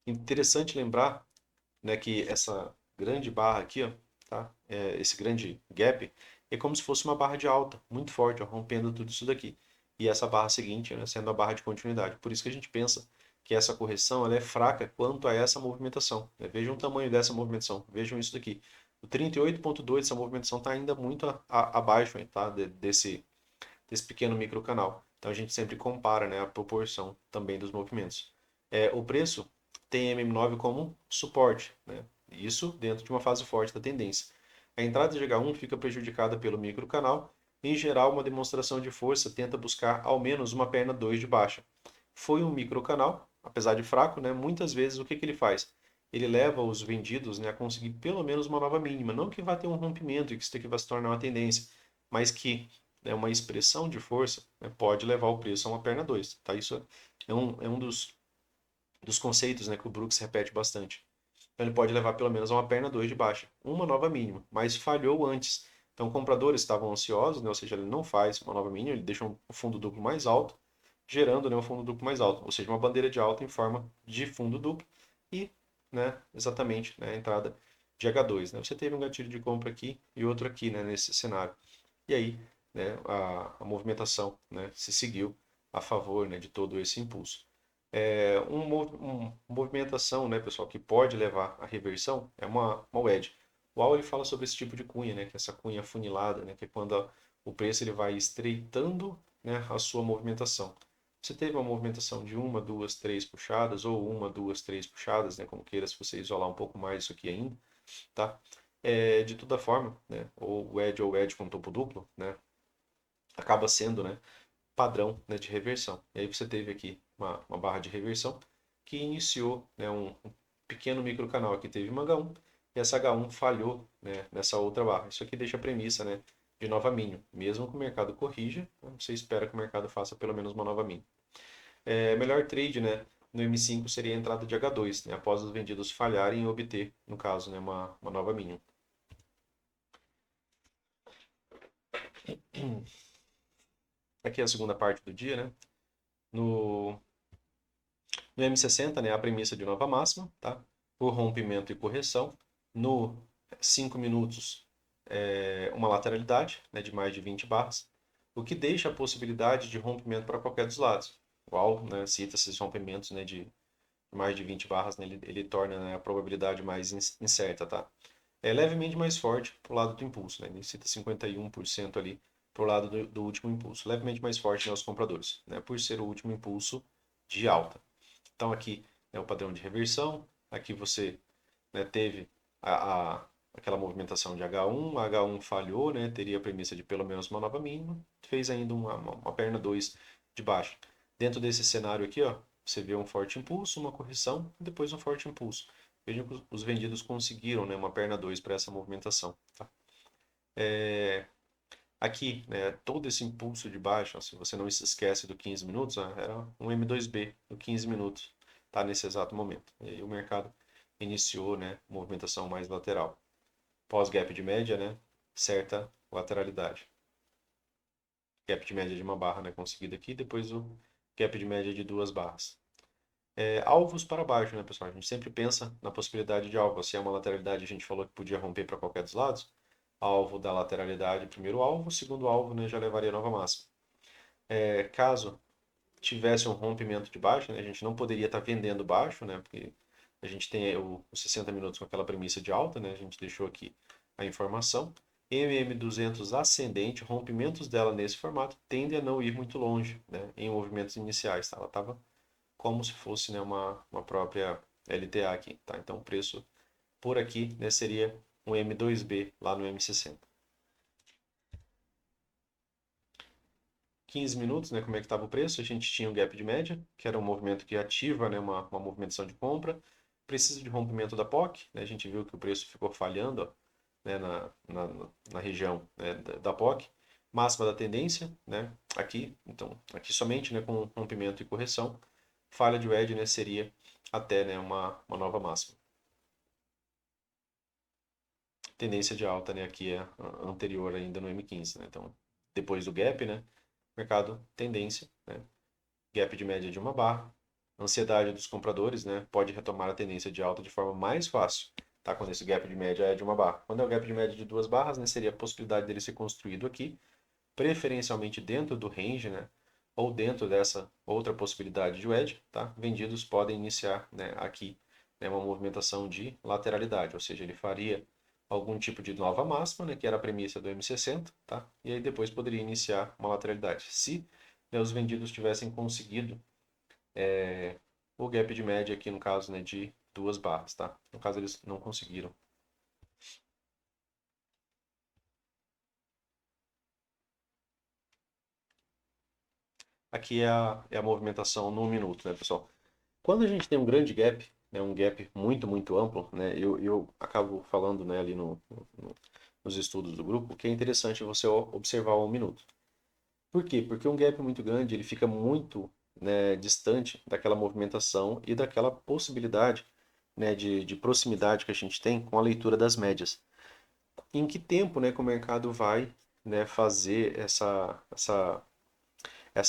Interessante lembrar, né, que essa grande barra aqui, ó, tá? Esse grande gap é como se fosse uma barra de alta, muito forte, ó, rompendo tudo isso daqui. E essa barra seguinte, né, sendo a barra de continuidade. Por isso que a gente pensa que essa correção ela é fraca quanto a essa movimentação, né? Vejam o tamanho dessa movimentação, vejam isso daqui. O 38,2, essa movimentação está ainda muito abaixo, hein, tá? Desse pequeno microcanal. Então a gente sempre compara, né, a proporção também dos movimentos. O preço tem MM9 como suporte, né? Isso dentro de uma fase forte da tendência. A entrada de H1 fica prejudicada pelo microcanal. Em geral, uma demonstração de força tenta buscar ao menos uma perna 2 de baixa. Foi um microcanal, apesar de fraco, né? Muitas vezes o que ele faz? Ele leva os vendidos, né, a conseguir pelo menos uma nova mínima. Não que vá ter um rompimento e que isso aqui vai se tornar uma tendência, mas que, né, uma expressão de força, né, pode levar o preço a uma perna 2. Tá? Isso é um dos conceitos, né, que o Brooks repete bastante. Então ele pode levar pelo menos a uma perna 2 de baixa, uma nova mínima, mas falhou antes. Então compradores estavam ansiosos, né, ou seja, ele não faz uma nova mínima, ele deixa um fundo duplo mais alto, gerando, né, um fundo duplo mais alto, ou seja, uma bandeira de alta em forma de fundo duplo e, né, exatamente, né, a entrada de H2. Né? Você teve um gatilho de compra aqui e outro aqui, né, nesse cenário. E aí, né, a movimentação, né, se seguiu a favor, né, de todo esse impulso. Uma movimentação, né, pessoal, que pode levar à reversão é uma wedge. O Al ele fala sobre esse tipo de cunha, né, que é essa cunha afunilada, né, que é quando o preço ele vai estreitando, né, a sua movimentação. Você teve uma movimentação de uma, duas, três puxadas, ou uma, duas, três puxadas, né, como queira, se você isolar um pouco mais isso aqui ainda, tá? De toda forma, né, ou edge com topo duplo, né, acaba sendo, né, padrão, né, de reversão. E aí você teve aqui uma barra de reversão que iniciou, né, um pequeno microcanal aqui, teve uma H1, e essa H1 falhou, né, nessa outra barra. Isso aqui deixa a premissa, né, de nova mínima. Mesmo que o mercado corrija, você espera que o mercado faça pelo menos uma nova mínima. Melhor trade, né, no M5 seria a entrada de H2, né, após os vendidos falharem e obter, no caso, né, uma nova mínima. Aqui é a segunda parte do dia, né? No, no M60, né, a premissa de nova máxima, tá? O rompimento e correção. No 5 minutos, uma lateralidade, né, de mais de 20 barras, o que deixa a possibilidade de rompimento para qualquer dos lados. o alvo, né, cita esses rompimentos, né, de mais de 20 barras, né, ele torna, né, a probabilidade mais incerta, tá? É levemente mais forte pro lado do impulso, né? Ele cita 51% ali pro lado do último impulso. Levemente mais forte nos compradores, né? Por ser o último impulso de alta. Então aqui é o padrão de reversão. Aqui você, né, teve aquela movimentação de H1, H1 falhou, né, teria a premissa de pelo menos uma nova mínima, fez ainda uma perna 2 de baixo. Dentro desse cenário aqui, ó, você vê um forte impulso, uma correção e depois um forte impulso. Vejam que os vendidos conseguiram, né, uma perna 2 para essa movimentação. Tá? Aqui, né, todo esse impulso de baixo, ó, se você não se esquece do 15 minutos, ó, era um M2B no 15 minutos, tá, nesse exato momento. E aí o mercado iniciou, né, movimentação mais lateral. Pós-gap de média, né, certa lateralidade. Gap de média de uma barra, né, conseguido aqui, depois o gap de média de duas barras. Alvos para baixo, né, pessoal? A gente sempre pensa na possibilidade de alvo. Se é uma lateralidade, a gente falou que podia romper para qualquer dos lados. Alvo da lateralidade, primeiro alvo, segundo alvo, né, já levaria nova máxima. Caso tivesse um rompimento de baixo, né, a gente não poderia estar vendendo baixo, né, porque a gente tem os 60 minutos com aquela premissa de alta, né, a gente deixou aqui a informação. MM200 ascendente, rompimentos dela nesse formato tendem a não ir muito longe, né, em movimentos iniciais. Tá? Ela estava como se fosse, né, uma própria LTA aqui. Tá? Então o preço por aqui, né, seria um M2B lá no M60. 15 minutos, né, como é que estava o preço? A gente tinha o gap de média, que era um movimento que ativa, né, uma movimentação de compra. Precisa de rompimento da POC, né, a gente viu que o preço ficou falhando, ó, né, na região, né, da POC. Máxima da tendência, né, aqui, então, aqui somente, né, com rompimento e correção. Falha de wedge, né, seria até, né, uma nova máxima. Tendência de alta, né, aqui é anterior ainda no M15, né, então, depois do gap, né, mercado tendência, né, gap de média de uma barra, ansiedade dos compradores, né, pode retomar a tendência de alta de forma mais fácil, tá? Quando esse gap de média é de uma barra. Quando é o gap de média de duas barras, né, seria a possibilidade dele ser construído aqui, preferencialmente dentro do range, né, ou dentro dessa outra possibilidade de wedge, tá? Vendidos podem iniciar, né, aqui, né, uma movimentação de lateralidade, ou seja, ele faria algum tipo de nova máxima, né, que era a premissa do M60, tá? E aí depois poderia iniciar uma lateralidade. Se, né, os vendidos tivessem conseguido o gap de média aqui no caso, né, de duas barras, tá? No caso eles não conseguiram. Aqui é a movimentação no minuto, né, pessoal? Quando a gente tem um grande gap, né, um gap muito, muito amplo, né, eu acabo falando, né, ali nos estudos do grupo, que é interessante você observar um minuto. Por quê? Porque um gap muito grande, ele fica muito, né, distante daquela movimentação e daquela possibilidade, né, de proximidade que a gente tem com a leitura das médias. Em que tempo, né, que o mercado vai, né, fazer essa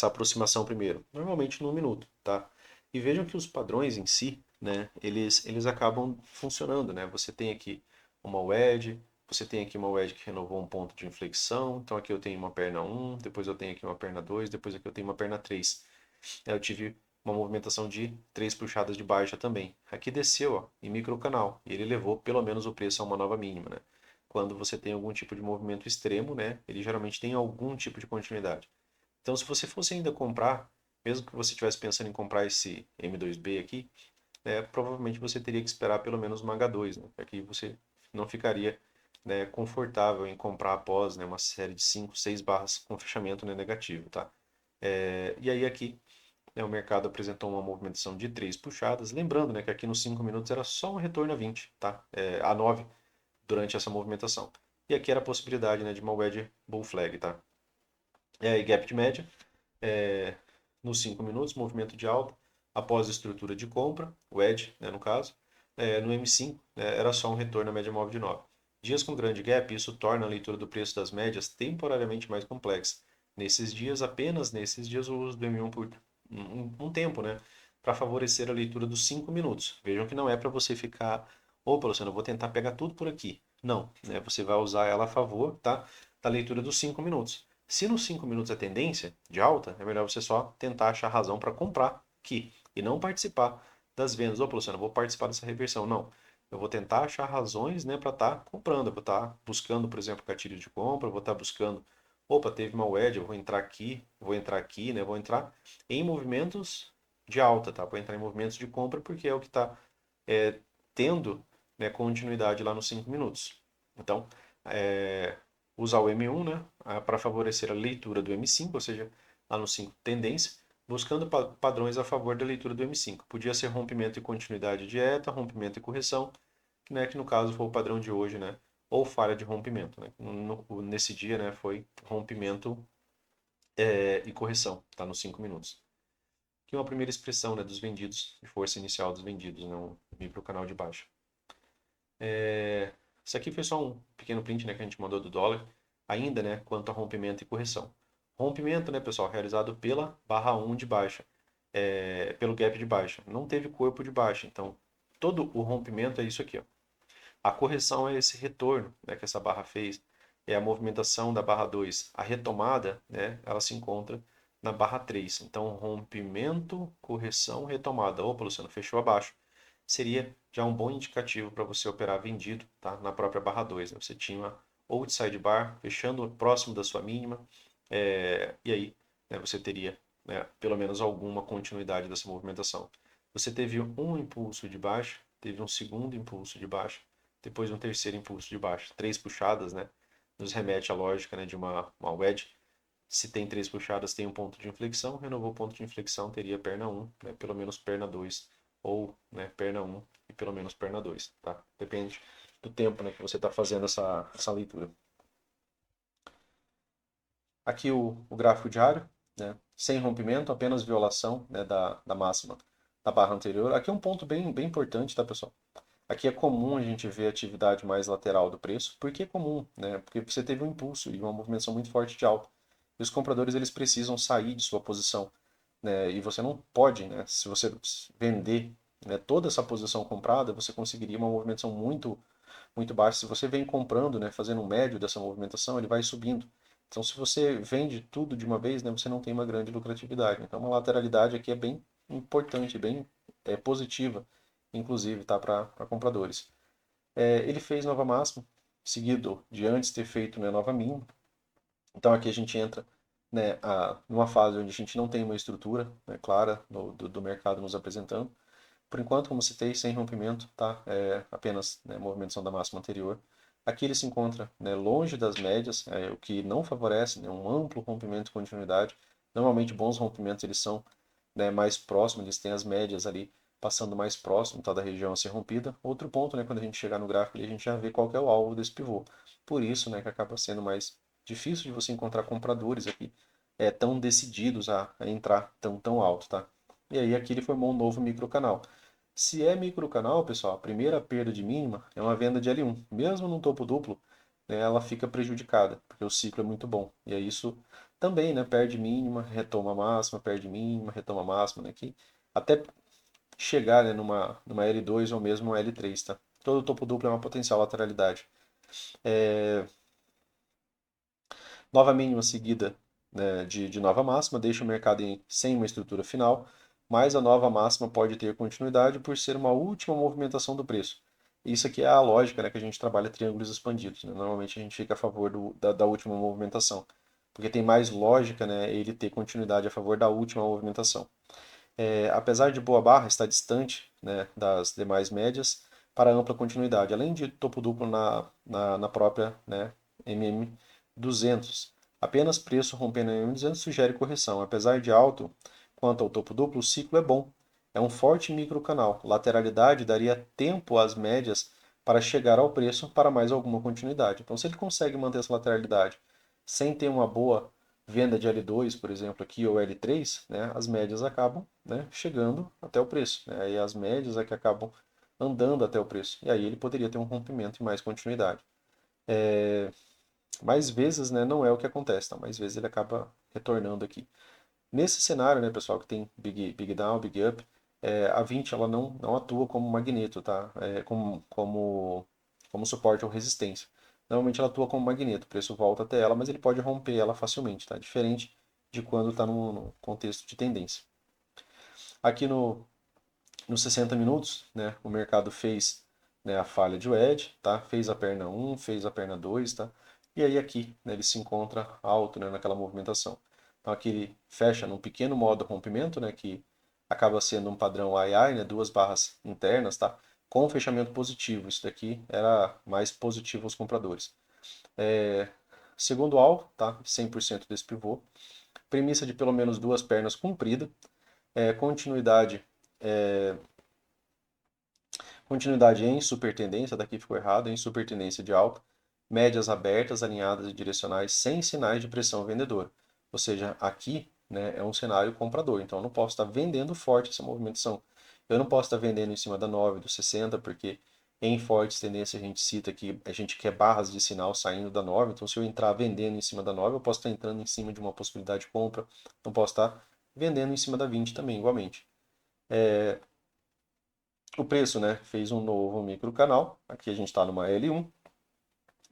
aproximação primeiro? Normalmente num minuto, tá? E vejam que os padrões em si, né, eles acabam funcionando, né? Você tem aqui uma wedge, você tem aqui uma wedge que renovou um ponto de inflexão, então aqui eu tenho uma perna 1, depois eu tenho aqui uma perna 2, depois aqui eu tenho uma perna 3. Eu tive uma movimentação de três puxadas de baixa também. Aqui desceu, ó, em microcanal, e ele levou pelo menos o preço a uma nova mínima, né? Quando você tem algum tipo de movimento extremo, né, ele geralmente tem algum tipo de continuidade. Então, se você fosse ainda comprar, mesmo que você estivesse pensando em comprar esse M2B aqui, né, provavelmente você teria que esperar pelo menos uma H2, né? Aqui você não ficaria, né, confortável em comprar após, né, uma série de 5, 6 barras com fechamento, né, negativo, tá? E aí aqui, né, o mercado apresentou uma movimentação de três puxadas, lembrando, né, que aqui nos 5 minutos era só um retorno a 20, tá? A 9 durante essa movimentação. E aqui era a possibilidade, né, de uma wedge bull flag, tá? E gap de média, é, nos 5 minutos, movimento de alta, após a estrutura de compra, o edge, né, no caso, no M5, né, era só um retorno à média móvel de 9. Dias com grande gap, isso torna a leitura do preço das médias temporariamente mais complexa. Nesses dias, apenas nesses dias, o uso do M1 por um tempo, né, para favorecer a leitura dos 5 minutos. Vejam que não é para você ficar, opa, Luciano, eu vou tentar pegar tudo por aqui. Não, né, você vai usar ela a favor, tá, da leitura dos 5 minutos. Se nos 5 minutos é tendência de alta, é melhor você só tentar achar razão para comprar aqui e não participar das vendas. Ô, Luciano, eu vou participar dessa reversão. Não. Eu vou tentar achar razões, né, para estar comprando. Eu vou estar buscando, por exemplo, gatilho de compra, eu vou estar buscando, opa, teve uma wedge, eu vou entrar aqui, né, vou entrar em movimentos de alta, tá? Vou entrar em movimentos de compra porque é o que está tendo, né, continuidade lá nos 5 minutos. Então, usar o M1, né, para favorecer a leitura do M5, ou seja, lá no 5 tendência, buscando padrões a favor da leitura do M5. Podia ser rompimento e continuidade direta, rompimento e correção, né, que no caso foi o padrão de hoje, né, ou falha de rompimento. Né, nesse dia, né, foi rompimento e correção, tá, nos 5 minutos. Aqui uma primeira expressão, né, dos vendidos, de força inicial dos vendidos, né, um microcanal de baixa. Isso aqui foi só um pequeno print, né, que a gente mandou do dólar, ainda, né, quanto a rompimento e correção. Rompimento, né, pessoal, realizado pela barra 1 de baixa, pelo gap de baixa. Não teve corpo de baixa, então todo o rompimento é isso aqui, ó. A correção é esse retorno, né, que essa barra fez, é a movimentação da barra 2. A retomada, né, ela se encontra na barra 3. Então, rompimento, correção, retomada. Opa, Luciano, fechou abaixo. Seria já um bom indicativo para você operar vendido, tá? Na própria barra 2. Né? Você tinha uma outside bar fechando próximo da sua mínima, e aí, né, você teria, né, pelo menos alguma continuidade dessa movimentação. Você teve um impulso de baixa, teve um segundo impulso de baixa, depois um terceiro impulso de baixa. 3 puxadas, né? Nos remete à lógica, né, de uma wedge. Se tem 3 puxadas, tem um ponto de inflexão. Renovou o ponto de inflexão, teria perna 1, né, pelo menos perna 2. Ou, né, perna 1 e pelo menos perna 2. Tá? Depende do tempo, né, que você está fazendo essa leitura. Aqui o gráfico diário, né, sem rompimento, apenas violação, né, da máxima da barra anterior. Aqui é um ponto bem importante, tá, pessoal? Aqui é comum a gente ver atividade mais lateral do preço. Por que é comum? Né? Porque você teve um impulso e uma movimentação muito forte de alta. E os compradores eles precisam sair de sua posição. Né? E você não pode, né? Se você vender, né, toda essa posição comprada, você conseguiria uma movimentação muito baixa. Se você vem comprando, né, fazendo um médio dessa movimentação, ele vai subindo. Então, se você vende tudo de uma vez, né, você não tem uma grande lucratividade. Então, uma lateralidade aqui é bem importante, bem positiva, inclusive, tá, para compradores. Ele fez nova máxima, seguido de antes ter feito, né, nova mínima. Então, aqui a gente entra, né, numa fase onde a gente não tem uma estrutura, né, clara do mercado nos apresentando. Por enquanto, como citei, sem rompimento, tá? Apenas, né, movimentação da máxima anterior. Aqui ele se encontra, né, longe das médias, o que não favorece, né, um amplo rompimento de continuidade. Normalmente, bons rompimentos eles são, né, mais próximos, eles têm as médias ali passando mais próximo, tá, da região a ser rompida. Outro ponto, né, quando a gente chegar no gráfico, a gente já vê qual que é o alvo desse pivô. Por isso, né, que acaba sendo mais difícil de você encontrar compradores aqui tão decididos a entrar tão alto, tá? E aí aqui ele formou um novo microcanal. Se é microcanal, pessoal, a primeira perda de mínima é uma venda de L1. Mesmo no topo duplo, né, ela fica prejudicada, porque o ciclo é muito bom. E aí isso também, né, perde mínima, retoma máxima, perde mínima, retoma máxima, né, que até chegar, né, numa L2 ou mesmo L3, tá? Todo topo duplo é uma potencial lateralidade. Nova mínima seguida, né, de nova máxima deixa o mercado sem uma estrutura final, mas a nova máxima pode ter continuidade por ser uma última movimentação do preço. Isso aqui é a lógica, né, que a gente trabalha triângulos expandidos. Né? Normalmente a gente fica a favor da última movimentação, porque tem mais lógica, né, ele ter continuidade a favor da última movimentação. Apesar de boa barra, está distante, né, das demais médias para ampla continuidade, além de topo duplo na própria, né, MM200. Apenas preço rompendo a MM200 sugere correção. Apesar de alto quanto ao topo duplo, o ciclo é bom. É um forte microcanal. Lateralidade daria tempo às médias para chegar ao preço para mais alguma continuidade. Então, se ele consegue manter essa lateralidade sem ter uma boa venda de L2, por exemplo, aqui, ou L3, né, as médias acabam, né, chegando até o preço. Né, e as médias é que acabam andando até o preço. E aí ele poderia ter um rompimento e mais continuidade. Mais vezes, né, não é o que acontece, tá? Mais vezes ele acaba retornando aqui. Nesse cenário, né, pessoal, que tem Big Down, Big Up, a 20 ela não atua como magneto, tá? Como suporte ou resistência. normalmente ela atua como magneto, o preço volta até ela, mas ele pode romper ela facilmente, tá? Diferente de quando está no contexto de tendência. Aqui nos 60 minutos, né, o mercado fez, né, a falha de wedge, tá? Fez a perna 1, fez a perna 2, tá? E aí aqui, né, ele se encontra alto, né, naquela movimentação. Então aqui ele fecha num pequeno modo rompimento, né, que acaba sendo um padrão AI, né, duas barras internas, tá? Com fechamento positivo. Isso daqui era mais positivo aos compradores. Segundo alvo, tá? 100% desse pivô. Premissa de pelo menos duas pernas cumprida. Continuidade Continuidade em supertendência, daqui ficou errado, em supertendência de alta, médias abertas, alinhadas e direcionais, sem sinais de pressão vendedora. Ou seja, aqui, né, é um cenário comprador, então eu não posso estar vendendo forte essa movimentação. Eu não posso estar vendendo em cima da 9, do 60, porque em fortes tendências a gente cita que a gente quer barras de sinal saindo da 9, então se eu entrar vendendo em cima da 9, eu posso estar entrando em cima de uma possibilidade de compra, não posso estar vendendo em cima da 20 também, igualmente. O preço, né, fez um novo microcanal. Aqui a gente está numa L1,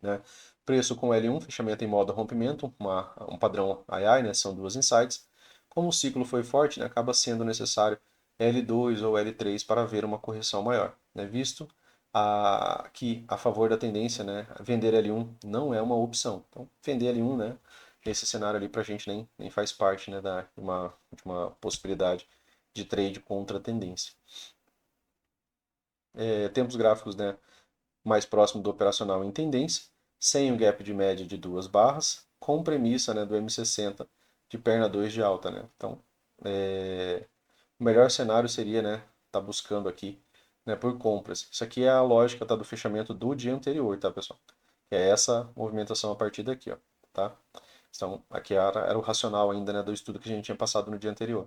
né? Preço com L1, fechamento em modo rompimento, um padrão AI, né? São duas insights. Como o ciclo foi forte, né, acaba sendo necessário L2 ou L3 para ver uma correção maior, né? Visto que a favor da tendência, né, vender L1 não é uma opção. Então, vender L1, né, nesse cenário ali para a gente nem faz parte, né, de uma possibilidade de trade contra a tendência. Tempos gráficos, né, mais próximo do operacional em tendência, sem o gap de média de duas barras, com premissa, né, do M60 de perna 2 de alta, né? Então, o melhor cenário seria, né, tá buscando aqui, né, por compras. Isso aqui é a lógica, tá, do fechamento do dia anterior, tá, pessoal? É essa movimentação a partir daqui, ó, tá? Então, aqui era o racional ainda, né, do estudo que a gente tinha passado no dia anterior.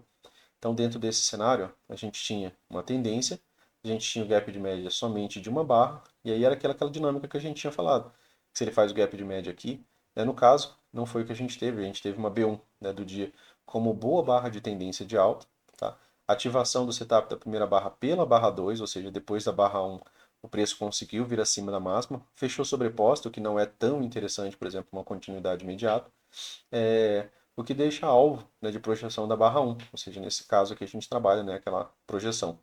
Então, dentro desse cenário, a gente tinha uma tendência, a gente tinha o gap de média somente de uma barra, e aí era aquela dinâmica que a gente tinha falado. Se ele faz o gap de média aqui, no caso, não foi o que a gente teve uma B1, né, do dia como boa barra de tendência de alta, tá? Ativação do setup da primeira barra pela barra 2, ou seja, depois da barra 1, o preço conseguiu vir acima da máxima, fechou sobreposto, o que não é tão interessante, por exemplo, uma continuidade imediata, o que deixa alvo, né, de projeção da barra 1, ou seja, nesse caso aqui a gente trabalha, né, aquela projeção.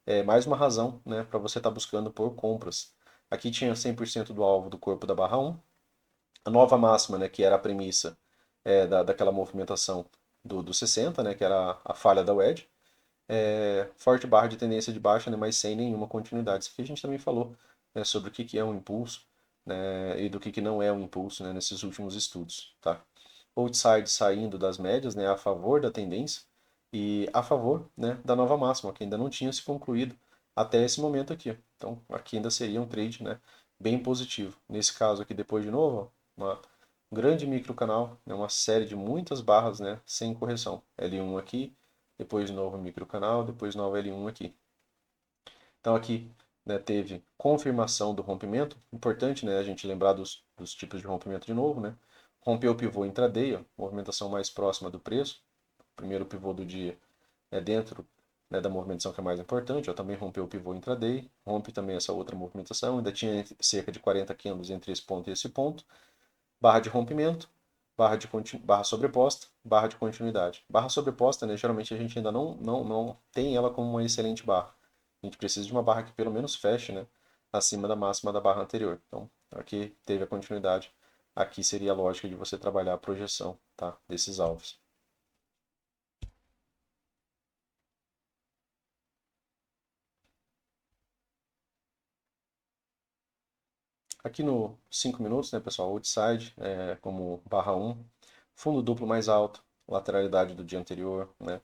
É mais uma razão, né, para você estar buscando por compras. Aqui tinha 100% do alvo do corpo da barra 1, a nova máxima, né, que era a premissa daquela movimentação do 60, né, que era a falha da wedge, forte barra de tendência de baixa, né, mas sem nenhuma continuidade. Isso aqui a gente também falou, né, sobre o que é um impulso, né, e do que não é um impulso, né, nesses últimos estudos. Tá? Outside saindo das médias, né, a favor da tendência e a favor, né, da nova máxima, que ainda não tinha se concluído até esse momento aqui. Então, aqui ainda seria um trade, né, bem positivo. Nesse caso aqui, depois de novo, ó, um grande microcanal, né, uma série de muitas barras, né, sem correção. L1 aqui, depois novo microcanal, depois nova L1 aqui. Então aqui, né, teve confirmação do rompimento. Importante, né, a gente lembrar dos tipos de rompimento de novo, né? Rompeu o pivô intraday, ó, movimentação mais próxima do preço. Primeiro pivô do dia é dentro, né, da movimentação que é mais importante. Ó, também rompeu o pivô intraday, rompe também essa outra movimentação. Ainda tinha cerca de 40 candles entre esse ponto e esse ponto. Barra de rompimento, barra sobreposta, barra de continuidade. Barra sobreposta, né, geralmente a gente ainda não tem ela como uma excelente barra. A gente precisa de uma barra que pelo menos feche, né, acima da máxima da barra anterior. Então, aqui teve a continuidade. Aqui seria a lógica de você trabalhar a projeção, tá, desses alvos. Aqui no 5 minutos, né, pessoal, outside, como barra 1, fundo duplo mais alto, lateralidade do dia anterior, né.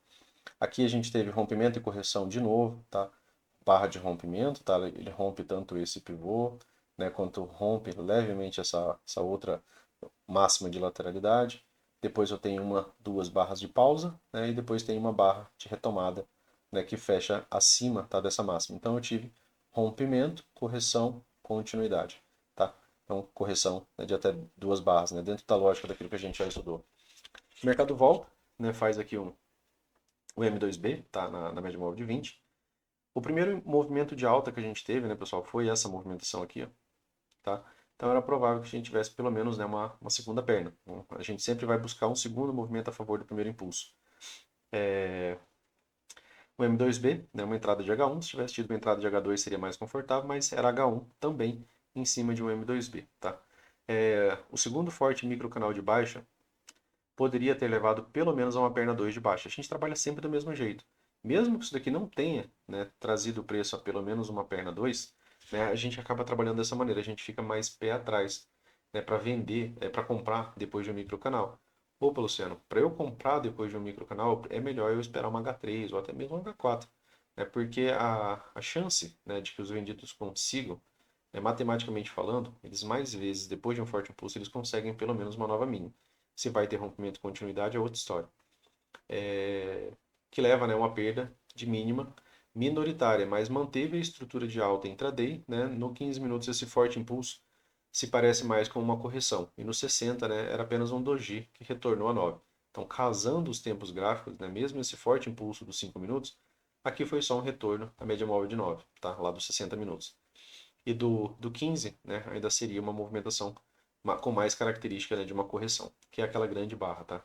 Aqui a gente teve rompimento e correção de novo, tá? Barra de rompimento, tá? Ele rompe tanto esse pivô, né, quanto rompe levemente essa outra máxima de lateralidade. Depois eu tenho duas barras de pausa, né, e depois tem uma barra de retomada, né, que fecha acima, tá, dessa máxima. Então eu tive rompimento, correção, continuidade, tá? Então correção, né, de até duas barras, né, dentro da lógica daquilo que a gente já estudou. O mercado volta, né, faz aqui o M2B, tá, na média móvel de 20. O primeiro movimento de alta que a gente teve, né, pessoal, foi essa movimentação aqui, ó, tá? Então era provável que a gente tivesse pelo menos, né, uma segunda perna. Então, a gente sempre vai buscar um segundo movimento a favor do primeiro impulso. O M2B, né, uma entrada de H1, se tivesse tido uma entrada de H2 seria mais confortável, mas era H1 também em cima de um M2B. Tá? O segundo forte microcanal de baixa poderia ter levado pelo menos a uma perna 2 de baixa. A gente trabalha sempre do mesmo jeito. Mesmo que isso daqui não tenha, né, trazido o preço a pelo menos uma perna 2, né, a gente acaba trabalhando dessa maneira, a gente fica mais pé atrás, né, para vender, para comprar depois de um microcanal. Opa, Luciano, para eu comprar depois de um microcanal, é melhor eu esperar uma H3 ou até mesmo uma H4, né, porque a chance, né, de que os vendidos consigam, né, matematicamente falando, eles mais vezes, depois de um forte impulso, eles conseguem pelo menos uma nova mínima. Se vai ter rompimento e continuidade é outra história. Que leva, né, a uma perda de mínima minoritária, mas manteve a estrutura de alta intraday, né, no 15 minutos esse forte impulso se parece mais com uma correção, e no 60, né, era apenas um doji que retornou a 9. Então, casando os tempos gráficos, né, mesmo esse forte impulso dos 5 minutos, aqui foi só um retorno à média móvel de 9, tá? Lá dos 60 minutos. E do 15, né, ainda seria uma movimentação com mais característica, né, de uma correção, que é aquela grande barra, tá?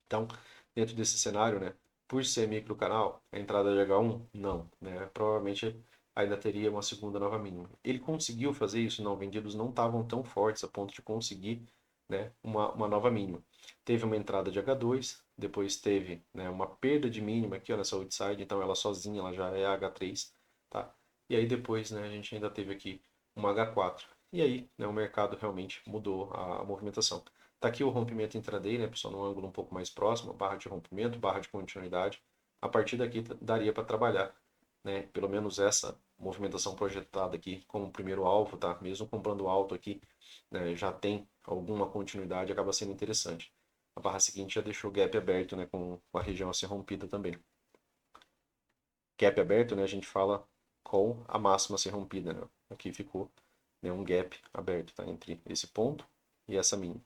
Então, dentro desse cenário, né, por ser microcanal, a entrada de H1, não, né, provavelmente ainda teria uma segunda nova mínima. Ele conseguiu fazer isso? Não, vendidos não estavam tão fortes a ponto de conseguir, né, uma nova mínima. Teve uma entrada de H2, depois teve, né, uma perda de mínima aqui ó, nessa outside, então ela sozinha ela já é H3, tá? E aí depois, né, a gente ainda teve aqui uma H4. E aí, né, o mercado realmente mudou a movimentação. Tá aqui o rompimento intraday, né, pessoal, num ângulo um pouco mais próximo, barra de rompimento, barra de continuidade. A partir daqui daria para trabalhar, né, pelo menos essa movimentação projetada aqui como primeiro alvo, tá? Mesmo comprando alto aqui, né, já tem alguma continuidade, acaba sendo interessante. A barra seguinte já deixou o gap aberto, né, com a região a ser rompida também. Gap aberto, né, a gente fala com a máxima a ser rompida, né? Aqui ficou, né, um gap aberto, tá? Entre esse ponto e essa mínima.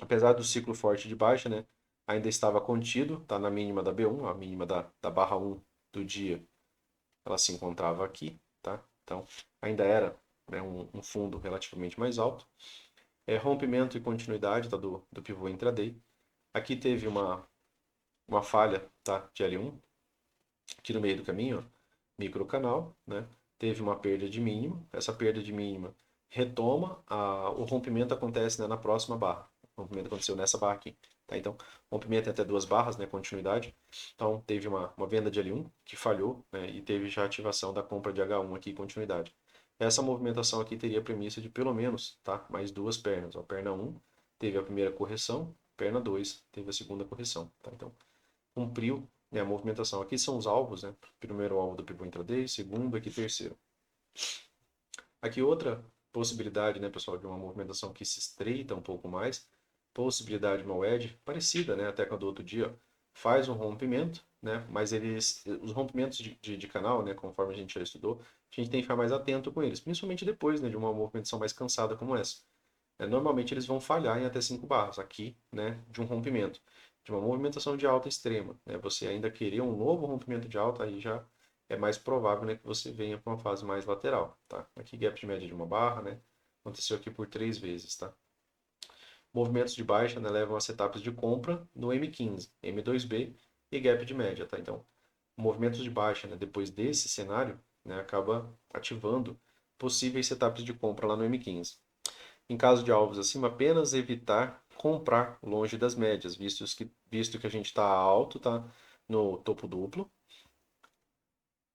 Apesar do ciclo forte de baixa, né, ainda estava contido, tá na mínima da B1, a mínima da barra 1 do dia, ela se encontrava aqui, tá? Então, ainda era, né, um fundo relativamente mais alto. Rompimento e continuidade, tá, do pivô intraday. Aqui teve uma falha, tá, de L1, aqui no meio do caminho, ó, micro canal, né? Teve uma perda de mínima, essa perda de mínima retoma, o rompimento acontece, né, na próxima barra. O rompimento aconteceu nessa barra aqui. Tá? Então, rompimento é até duas barras, né, continuidade. Então, teve uma venda de L1 que falhou, né, e teve já ativação da compra de H1 aqui, continuidade. Essa movimentação aqui teria a premissa de pelo menos, tá, mais duas pernas. A perna 1 teve a primeira correção, perna 2 teve a segunda correção. Tá? Então, cumpriu, né, a movimentação. Aqui são os alvos, né? Primeiro alvo do pivô intraday, segundo, aqui terceiro. Aqui outra possibilidade, né, pessoal, de uma movimentação que se estreita um pouco mais, possibilidade de uma wedge, parecida, né, até com a do outro dia, ó, faz um rompimento, né, mas os rompimentos de canal, né, conforme a gente já estudou, a gente tem que ficar mais atento com eles, principalmente depois, né, de uma movimentação mais cansada como essa. Normalmente eles vão falhar em até 5 barras, aqui, né, de um rompimento, de uma movimentação de alta extrema. Né, você ainda querer um novo rompimento de alta, aí já é mais provável, né, que você venha para uma fase mais lateral. Tá? Aqui gap de média de uma barra, né, aconteceu aqui por 3 vezes. Tá? Movimentos de baixa, né, levam a setups de compra no M15, M2B e gap de média. Tá? Então, movimentos de baixa, né, depois desse cenário, né, acaba ativando possíveis setups de compra lá no M15. Em caso de alvos acima, apenas evitar comprar longe das médias, visto que a gente está alto, tá no topo duplo.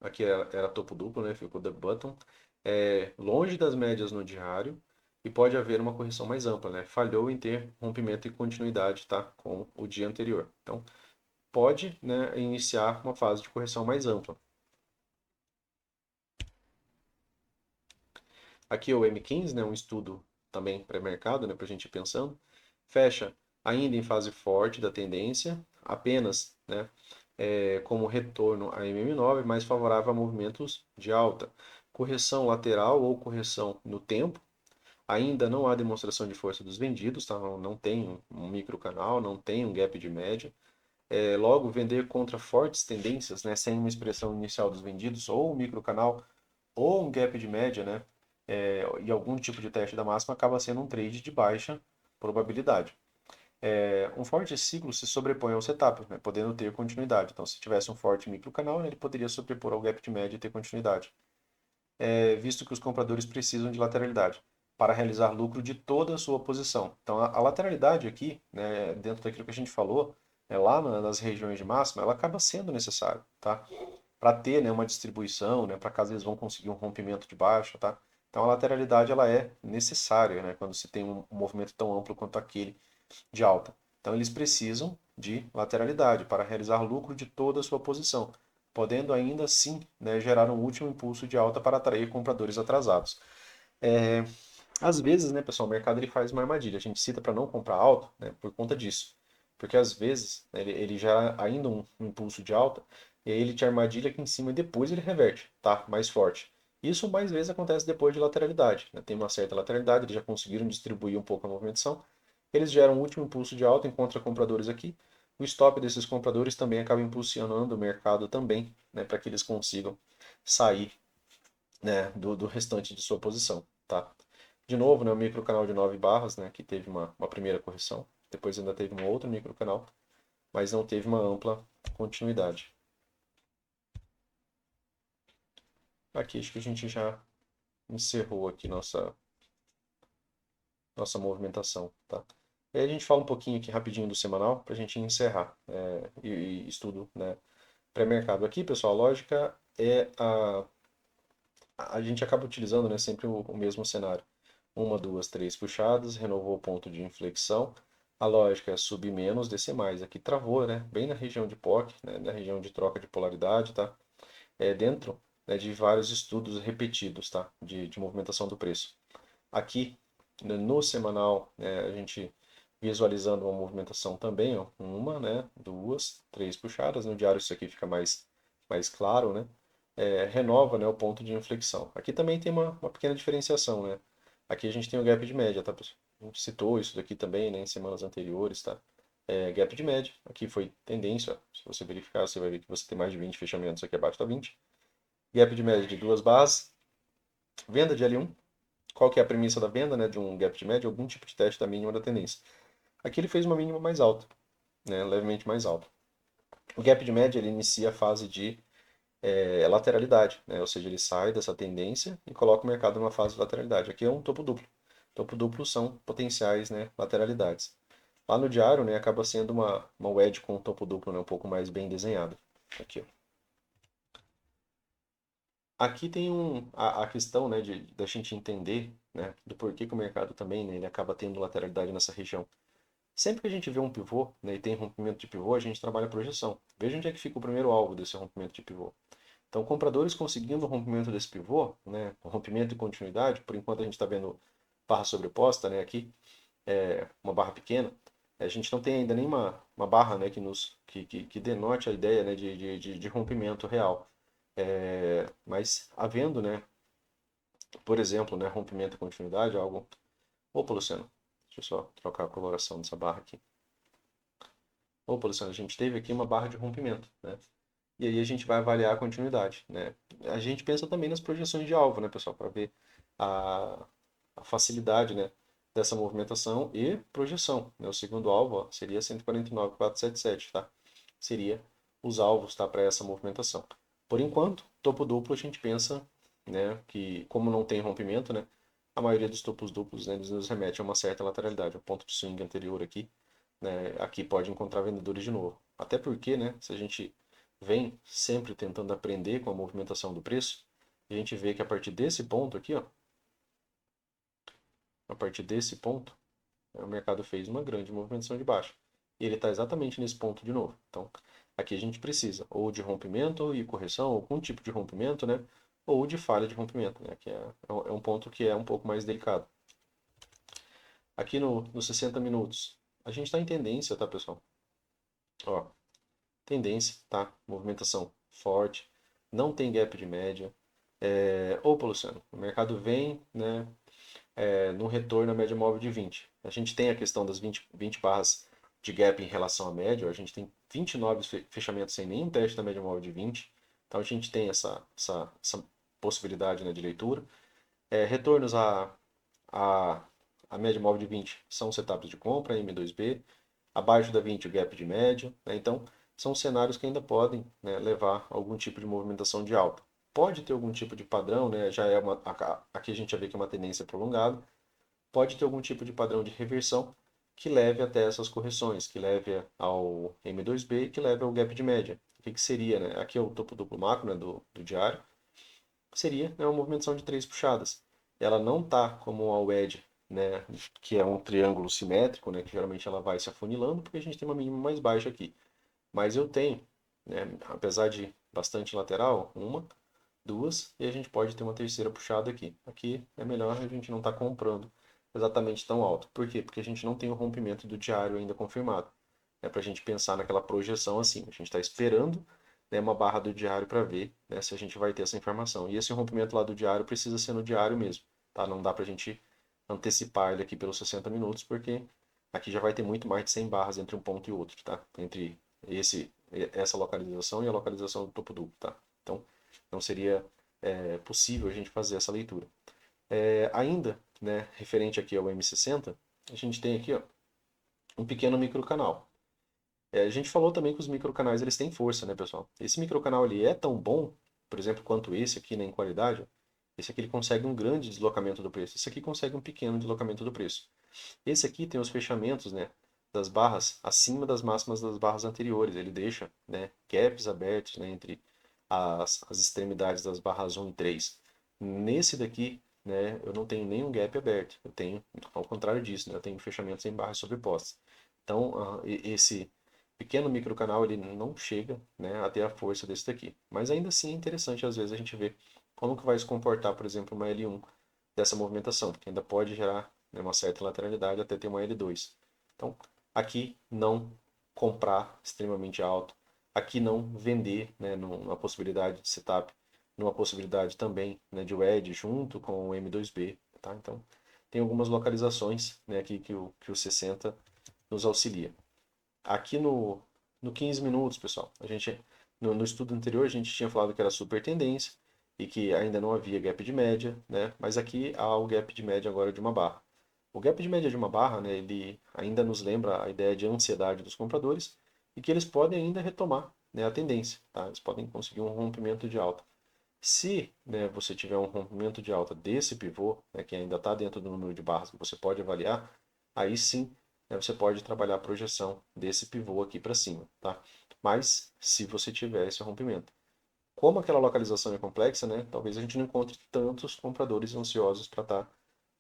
Aqui era topo duplo, né? Ficou the button. Longe das médias no diário e pode haver uma correção mais ampla, né? Falhou em ter rompimento e continuidade, tá? Com o dia anterior. Então, pode, né, iniciar uma fase de correção mais ampla. Aqui é o M15, né, um estudo também pré-mercado, né, para a gente ir pensando. Fecha ainda em fase forte da tendência, apenas, né, como retorno a MM9, mais favorável a movimentos de alta. Correção lateral ou correção no tempo. Ainda não há demonstração de força dos vendidos, tá? Não tem um micro canal, não tem um gap de média. Logo, vender contra fortes tendências, né, sem uma expressão inicial dos vendidos ou o micro canal ou um gap de média, né, e algum tipo de teste da máxima acaba sendo um trade de baixa probabilidade. Um forte ciclo se sobrepõe ao setup, né, podendo ter continuidade. Então, se tivesse um forte microcanal, né, ele poderia sobrepor ao gap de média e ter continuidade, visto que os compradores precisam de lateralidade para realizar lucro de toda a sua posição. Então, a lateralidade aqui, né, dentro daquilo que a gente falou, lá nas regiões de máxima, ela acaba sendo necessária, tá? Para ter, né, uma distribuição, né, para caso eles vão conseguir um rompimento de baixa, tá? Então, a lateralidade ela é necessária, né, quando se tem um movimento tão amplo quanto aquele de alta. Então, eles precisam de lateralidade para realizar lucro de toda a sua posição, podendo ainda assim, né, gerar um último impulso de alta para atrair compradores atrasados. É, Às vezes, né, pessoal, o mercado ele faz uma armadilha. A gente cita para não comprar alto, né, por conta disso. Porque às vezes, né, ele gera ainda um impulso de alta e aí ele te armadilha aqui em cima e depois ele reverte, tá? Mais forte. Isso mais vezes acontece depois de lateralidade, né? Tem uma certa lateralidade, eles já conseguiram distribuir um pouco a movimentação. Eles geram um último impulso de alta, encontra compradores aqui. O stop desses compradores também acaba impulsionando o mercado também, né, para que eles consigam sair, né, do restante de sua posição, tá? De novo, né, o microcanal de 9 barras, né, que teve uma primeira correção, depois ainda teve um outro microcanal, mas não teve uma ampla continuidade. Aqui acho que a gente já encerrou aqui nossa movimentação, tá? E aí a gente fala um pouquinho aqui rapidinho do semanal para a gente encerrar e estudo, né, pré-mercado. Aqui, pessoal, a lógica é a gente acaba utilizando, né, sempre o mesmo cenário. Uma, duas, três puxadas, renovou o ponto de inflexão. A lógica é subir menos, descer mais. Aqui travou, né? Bem na região de POC, né? Na região de troca de polaridade, tá? Dentro, né, de vários estudos repetidos, tá? De movimentação do preço. Aqui, né, no semanal, né, a gente visualizando uma movimentação também, ó, uma, né, duas, três puxadas. No diário isso aqui fica mais claro, né? Renova, né, o ponto de inflexão. Aqui também tem uma pequena diferenciação, né? Aqui a gente tem o gap de média, tá, pessoal? A gente citou isso daqui também, né, em semanas anteriores, tá? Gap de média. Aqui foi tendência, ó. Se você verificar, você vai ver que você tem mais de 20 fechamentos aqui abaixo da 20. Gap de média de duas barras. Venda de L1. Qual que é a premissa da venda, né, de um gap de média? Algum tipo de teste da mínima da tendência. Aqui ele fez uma mínima mais alta, né, levemente mais alta. O gap de média ele inicia a fase de lateralidade, né? Ou seja, ele sai dessa tendência e coloca o mercado numa fase de lateralidade. Aqui é um topo duplo. Topo duplo são potenciais, né, lateralidades. Lá no diário, né, acaba sendo uma wedge com um topo duplo, né, um pouco mais bem desenhado. Aqui, ó. Aqui tem a questão, né, da gente entender, né, do porquê que o mercado também, né, ele acaba tendo lateralidade nessa região. Sempre que a gente vê um pivô, né, e tem rompimento de pivô, a gente trabalha a projeção. Veja onde é que fica o primeiro alvo desse rompimento de pivô. Então, compradores conseguindo o rompimento desse pivô, né, o rompimento e continuidade, por enquanto a gente está vendo barra sobreposta, né, aqui, uma barra pequena, a gente não tem ainda nenhuma uma barra, né, que denote a ideia, né, de rompimento real. Mas havendo, né, por exemplo, né, rompimento e continuidade, algo... Opa, Luciano, deixa eu só trocar a coloração dessa barra aqui. Opa, Luciano, a gente teve aqui uma barra de rompimento, né? E aí a gente vai avaliar a continuidade, né? A gente pensa também nas projeções de alvo, né, pessoal, para ver a, a facilidade, né, dessa movimentação e projeção, né? O segundo alvo, ó, seria 149,477, tá? Seria os alvos, tá, para essa movimentação. Por enquanto, topo duplo a gente pensa, né, que como não tem rompimento, né, a maioria dos topos duplos, né, eles nos remete a uma certa lateralidade, o ponto de swing anterior aqui, né, aqui pode encontrar vendedores de novo. Até porque, né, se a gente vem sempre tentando aprender com a movimentação do preço, a gente vê que a partir desse ponto aqui, ó, a partir desse ponto, o mercado fez uma grande movimentação de baixa. E ele está exatamente nesse ponto de novo. Então, aqui a gente precisa ou de rompimento e correção, ou algum tipo de rompimento, né? Ou de falha de rompimento, né? Que é um ponto que é um pouco mais delicado. Aqui no 60 minutos, a gente está em tendência, tá, pessoal? Ó, tendência, tá? Movimentação forte, não tem gap de média. Opa, Luciano, o mercado vem, né, no retorno à média móvel de 20. A gente tem a questão das 20 barras de gap em relação à média, a gente tem 29 fechamentos sem nenhum teste da média móvel de 20. Então a gente tem essa possibilidade, né, de leitura. Retornos a, a média móvel de 20 são setups de compra, M2B. Abaixo da 20 o gap de média, né? Então, são cenários que ainda podem, né, levar a algum tipo de movimentação de alta. Pode ter algum tipo de padrão, né? Já é aqui a gente já vê que é uma tendência prolongada. Pode ter algum tipo de padrão de reversão que leve até essas correções, que leve ao M2B e que leve ao gap de média. O que seria, né? Aqui é o topo duplo macro, né, do diário. Seria, né, uma movimentação de três puxadas. Ela não está como a wedge, né, que é um triângulo simétrico, né, que geralmente ela vai se afunilando, porque a gente tem uma mínima mais baixa aqui. Mas eu tenho, né, apesar de bastante lateral, uma, duas, e a gente pode ter uma terceira puxada aqui. Aqui é melhor a gente não estar comprando exatamente tão alto. Por quê? Porque a gente não tem o rompimento do diário ainda confirmado. É para a gente pensar naquela projeção assim. A gente está esperando, né, uma barra do diário para ver, né, se a gente vai ter essa informação. E esse rompimento lá do diário precisa ser no diário mesmo. Tá? Não dá para a gente antecipar ele aqui pelos 60 minutos, porque aqui já vai ter muito mais de 100 barras entre um ponto e outro, tá? Entre essa localização e a localização do topo duplo, tá? Então, não seria possível a gente fazer essa leitura. Ainda, né, referente aqui ao M60, a gente tem aqui, ó, um pequeno microcanal. A gente falou também que os microcanais eles têm força, né, pessoal? Esse microcanal ele é tão bom, por exemplo, quanto esse aqui, né, em qualidade. Esse aqui ele consegue um grande deslocamento do preço. Esse aqui consegue um pequeno deslocamento do preço. Esse aqui tem os fechamentos, né, das barras acima das máximas das barras anteriores. Ele deixa, né, gaps abertos, né, entre as extremidades das barras 1 e 3. Nesse daqui, né, eu não tenho nenhum gap aberto. Eu tenho, ao contrário disso, né, eu tenho fechamentos em barras sobrepostas. Então, esse pequeno microcanal ele não chega, né, a ter a força desse daqui. Mas ainda assim é interessante às vezes a gente ver como que vai se comportar, por exemplo, uma L1 dessa movimentação, porque ainda pode gerar, né, uma certa lateralidade até ter uma L2. Então, aqui não comprar extremamente alto, aqui não vender, né, numa possibilidade de setup, numa possibilidade também, né, de wedge junto com o M2B, tá? Então, tem algumas localizações, né, aqui que o 60 nos auxilia. Aqui no 15 minutos, pessoal, no estudo anterior a gente tinha falado que era super tendência e que ainda não havia gap de média, né? Mas aqui há o gap de média agora de uma barra. O gap de média de uma barra, né, ele ainda nos lembra a ideia de ansiedade dos compradores e que eles podem ainda retomar, né, a tendência, tá? Eles podem conseguir um rompimento de alta. Se, né, você tiver um rompimento de alta desse pivô, né, que ainda está dentro do número de barras que você pode avaliar, aí sim, né, você pode trabalhar a projeção desse pivô aqui para cima, tá? Mas se você tiver esse rompimento. Como aquela localização é complexa, né, talvez a gente não encontre tantos compradores ansiosos para estar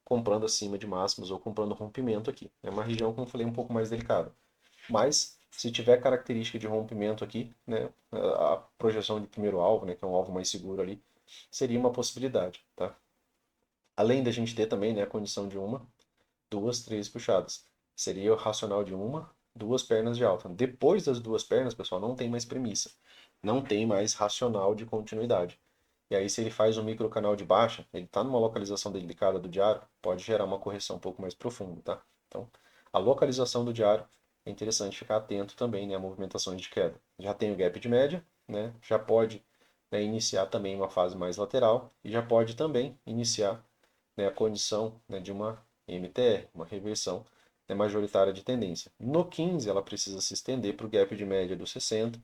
comprando acima de máximos ou comprando rompimento aqui. É uma região, como eu falei, um pouco mais delicada. Mas, se tiver característica de rompimento aqui, né, a projeção de primeiro alvo, né, que é um alvo mais seguro ali, seria uma possibilidade, tá? Além da gente ter também, né, a condição de uma, duas, três puxadas. Seria o racional de uma, duas pernas de alta. Depois das duas pernas, pessoal, não tem mais premissa. Não tem mais racional de continuidade. E aí, se ele faz um microcanal de baixa, ele está numa localização delicada do diário, pode gerar uma correção um pouco mais profunda, tá? Então, a localização do diário é interessante ficar atento também, né, a movimentações de queda. Já tem o gap de média, né? Já pode, né, iniciar também uma fase mais lateral e já pode também iniciar, né, a condição, né, de uma MTR, uma reversão, né, majoritária de tendência. No 15, ela precisa se estender para o gap de média do 60,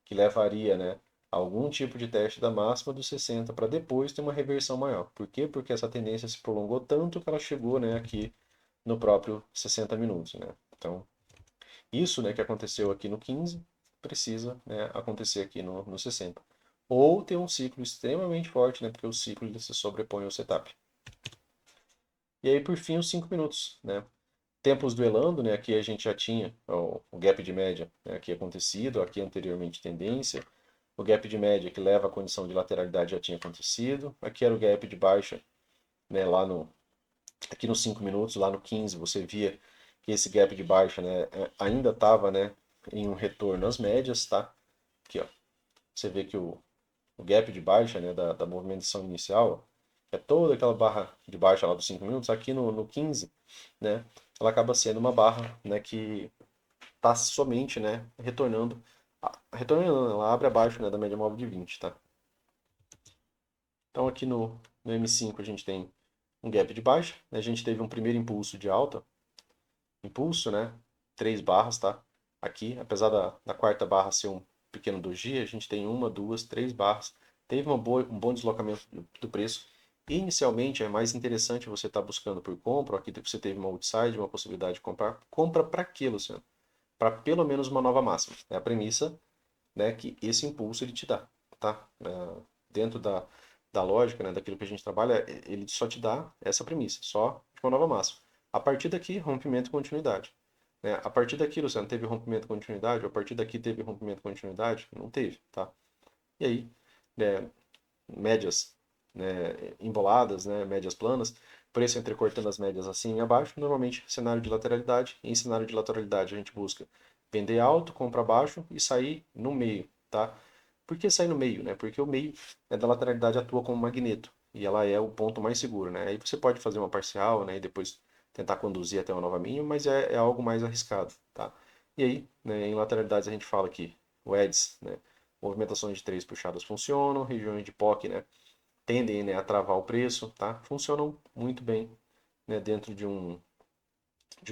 que levaria, né, a algum tipo de teste da máxima do 60 para depois ter uma reversão maior. Por quê? Porque essa tendência se prolongou tanto que ela chegou, né, aqui no próprio 60 minutos, né? Então, isso, né, que aconteceu aqui no 15 precisa, né, acontecer aqui no 60. Ou ter um ciclo extremamente forte, né, porque o ciclo ele se sobrepõe ao setup. E aí, por fim, os 5 minutos, né? Tempos duelando, né? Aqui a gente já tinha o gap de média, né, aqui acontecido, aqui anteriormente tendência. O gap de média que leva à condição de lateralidade já tinha acontecido. Aqui era o gap de baixa, né, aqui nos 5 minutos, lá no 15, você via que esse gap de baixa, né, ainda estava, né, em um retorno às médias, tá? Aqui, ó. Você vê que o gap de baixa, né, da movimentação inicial, é toda aquela barra de baixa lá dos 5 minutos, aqui no 15, né, ela acaba sendo uma barra, né, que está somente, né, retornando, retornando, ela abre abaixo, né, da média móvel de 20, tá? Então aqui no M5 a gente tem um gap de baixa, né? A gente teve um primeiro impulso de alta, impulso, né? 3 barras, tá? Aqui, apesar da quarta barra ser um pequeno doji, a gente tem uma, duas, 3 barras. Teve um bom deslocamento do preço. Inicialmente é mais interessante você estar buscando por compra. Aqui você teve uma outside, uma possibilidade de comprar. Compra para quê, Luciano? Para pelo menos uma nova máxima. É a premissa, né, que esse impulso ele te dá, tá? Dentro da lógica, né, daquilo que a gente trabalha, ele só te dá essa premissa, só de uma nova máxima. A partir daqui, rompimento e continuidade. Né? A partir daqui, Luciano, teve rompimento e continuidade, ou a partir daqui teve rompimento e continuidade? Não teve, tá? E aí, né, médias, né, emboladas, né, médias planas, preço entrecortando as médias acima e abaixo, normalmente cenário de lateralidade. Em cenário de lateralidade a gente busca vender alto, comprar baixo e sair no meio, tá? Por que sair no meio, né? Porque o meio da lateralidade atua como magneto e ela é o ponto mais seguro, né? Aí você pode fazer uma parcial, né, e depois tentar conduzir até uma nova mínima, mas é algo mais arriscado, tá? E aí, né, em lateralidades a gente fala que o EDS, né, movimentações de três puxadas funcionam, regiões de POC, né, tendem, né, a travar o preço, tá? Funcionam muito bem, né, dentro de um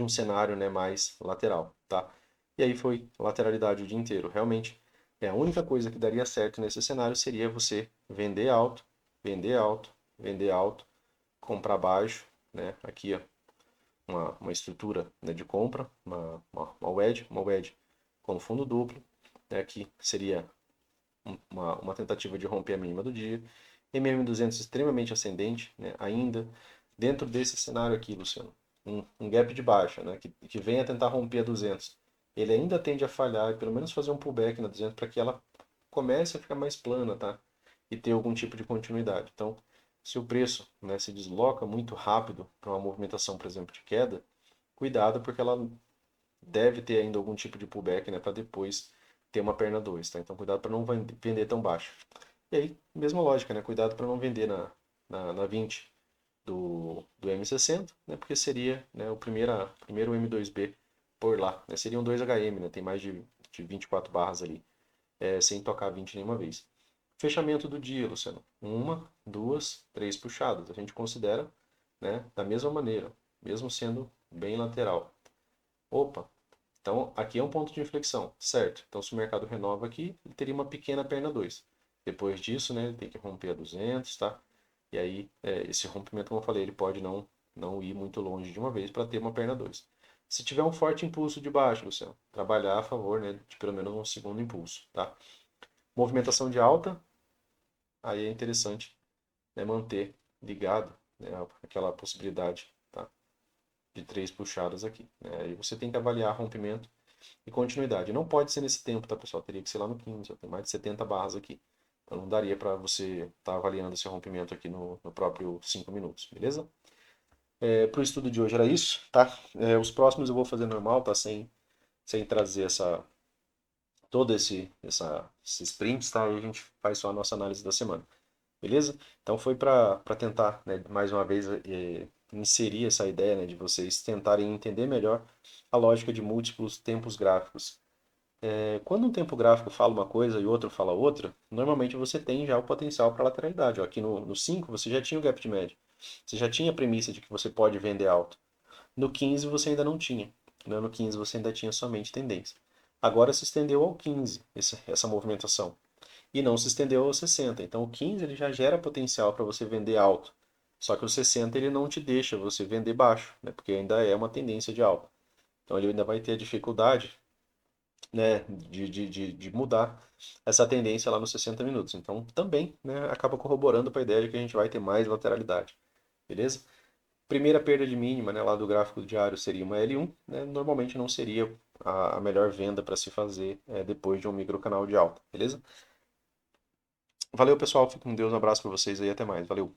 cenário, né, mais lateral, tá? E aí foi lateralidade o dia inteiro. Realmente, a única coisa que daria certo nesse cenário seria você vender alto, vender alto, vender alto, comprar baixo, né? Aqui, ó, uma estrutura, né, de compra, uma wedge com fundo duplo, né? Aqui seria uma tentativa de romper a mínima do dia. MM200 extremamente ascendente, né? Ainda dentro desse cenário aqui, Luciano, um gap de baixa, né? que vem a tentar romper a 200. Ele ainda tende a falhar e pelo menos fazer um pullback na 200 para que ela comece a ficar mais plana, tá? E ter algum tipo de continuidade. Então, se o preço, né, se desloca muito rápido para uma movimentação, por exemplo, de queda, cuidado porque ela deve ter ainda algum tipo de pullback, né, para depois ter uma perna 2, tá? Então cuidado para não vender tão baixo. E aí, mesma lógica, né? Cuidado para não vender na 20 do M60, né? Porque seria, né, primeiro M2B por lá, né? Seriam 2 HM, né? Tem mais de 24 barras ali, sem tocar 20 nenhuma vez. Fechamento do dia, Luciano. Uma, duas, 3 puxadas. A gente considera, né, da mesma maneira, mesmo sendo bem lateral. Opa, então, aqui é um ponto de inflexão, certo? Então, se o mercado renova aqui, ele teria uma pequena perna 2. Depois disso, né, ele tem que romper a 200, tá? E aí, esse rompimento, como eu falei, ele pode não ir muito longe de uma vez para ter uma perna 2. Se tiver um forte impulso de baixo, Luciano, trabalhar a favor, né, de pelo menos um segundo impulso, tá? Movimentação de alta, aí é interessante, né, manter ligado, né, aquela possibilidade, tá? De 3 puxadas aqui, né? Aí você tem que avaliar rompimento e continuidade. Não pode ser nesse tempo, tá, pessoal? Teria que ser lá no 15, já tem mais de 70 barras aqui. Então não daria para você estar avaliando esse rompimento aqui no próprio 5 minutos, beleza? Para o estudo de hoje era isso, tá? Os próximos eu vou fazer normal, tá? Sem trazer esses prints, tá? Aí a gente faz só a nossa análise da semana, beleza? Então foi para tentar, né, mais uma vez, inserir essa ideia, né, de vocês tentarem entender melhor a lógica de múltiplos tempos gráficos. Quando um tempo gráfico fala uma coisa e outro fala outra, normalmente você tem já o potencial para lateralidade. Ó, aqui no 5 você já tinha o gap de média. Você já tinha a premissa de que você pode vender alto. No 15 você ainda não tinha. Né? No 15 você ainda tinha somente tendência. Agora se estendeu ao 15 essa movimentação. E não se estendeu ao 60. Então o 15 ele já gera potencial para você vender alto. Só que o 60 ele não te deixa você vender baixo, né? Porque ainda é uma tendência de alta. Então ele ainda vai ter dificuldade, né, de mudar essa tendência lá nos 60 minutos. Então, também, né, acaba corroborando para a ideia de que a gente vai ter mais lateralidade, beleza? Primeira perda de mínima, né, lá do gráfico diário seria uma L1, né, normalmente não seria a melhor venda para se fazer depois de um microcanal de alta, beleza? Valeu, pessoal, fique com Deus, um abraço para vocês aí, até mais, valeu!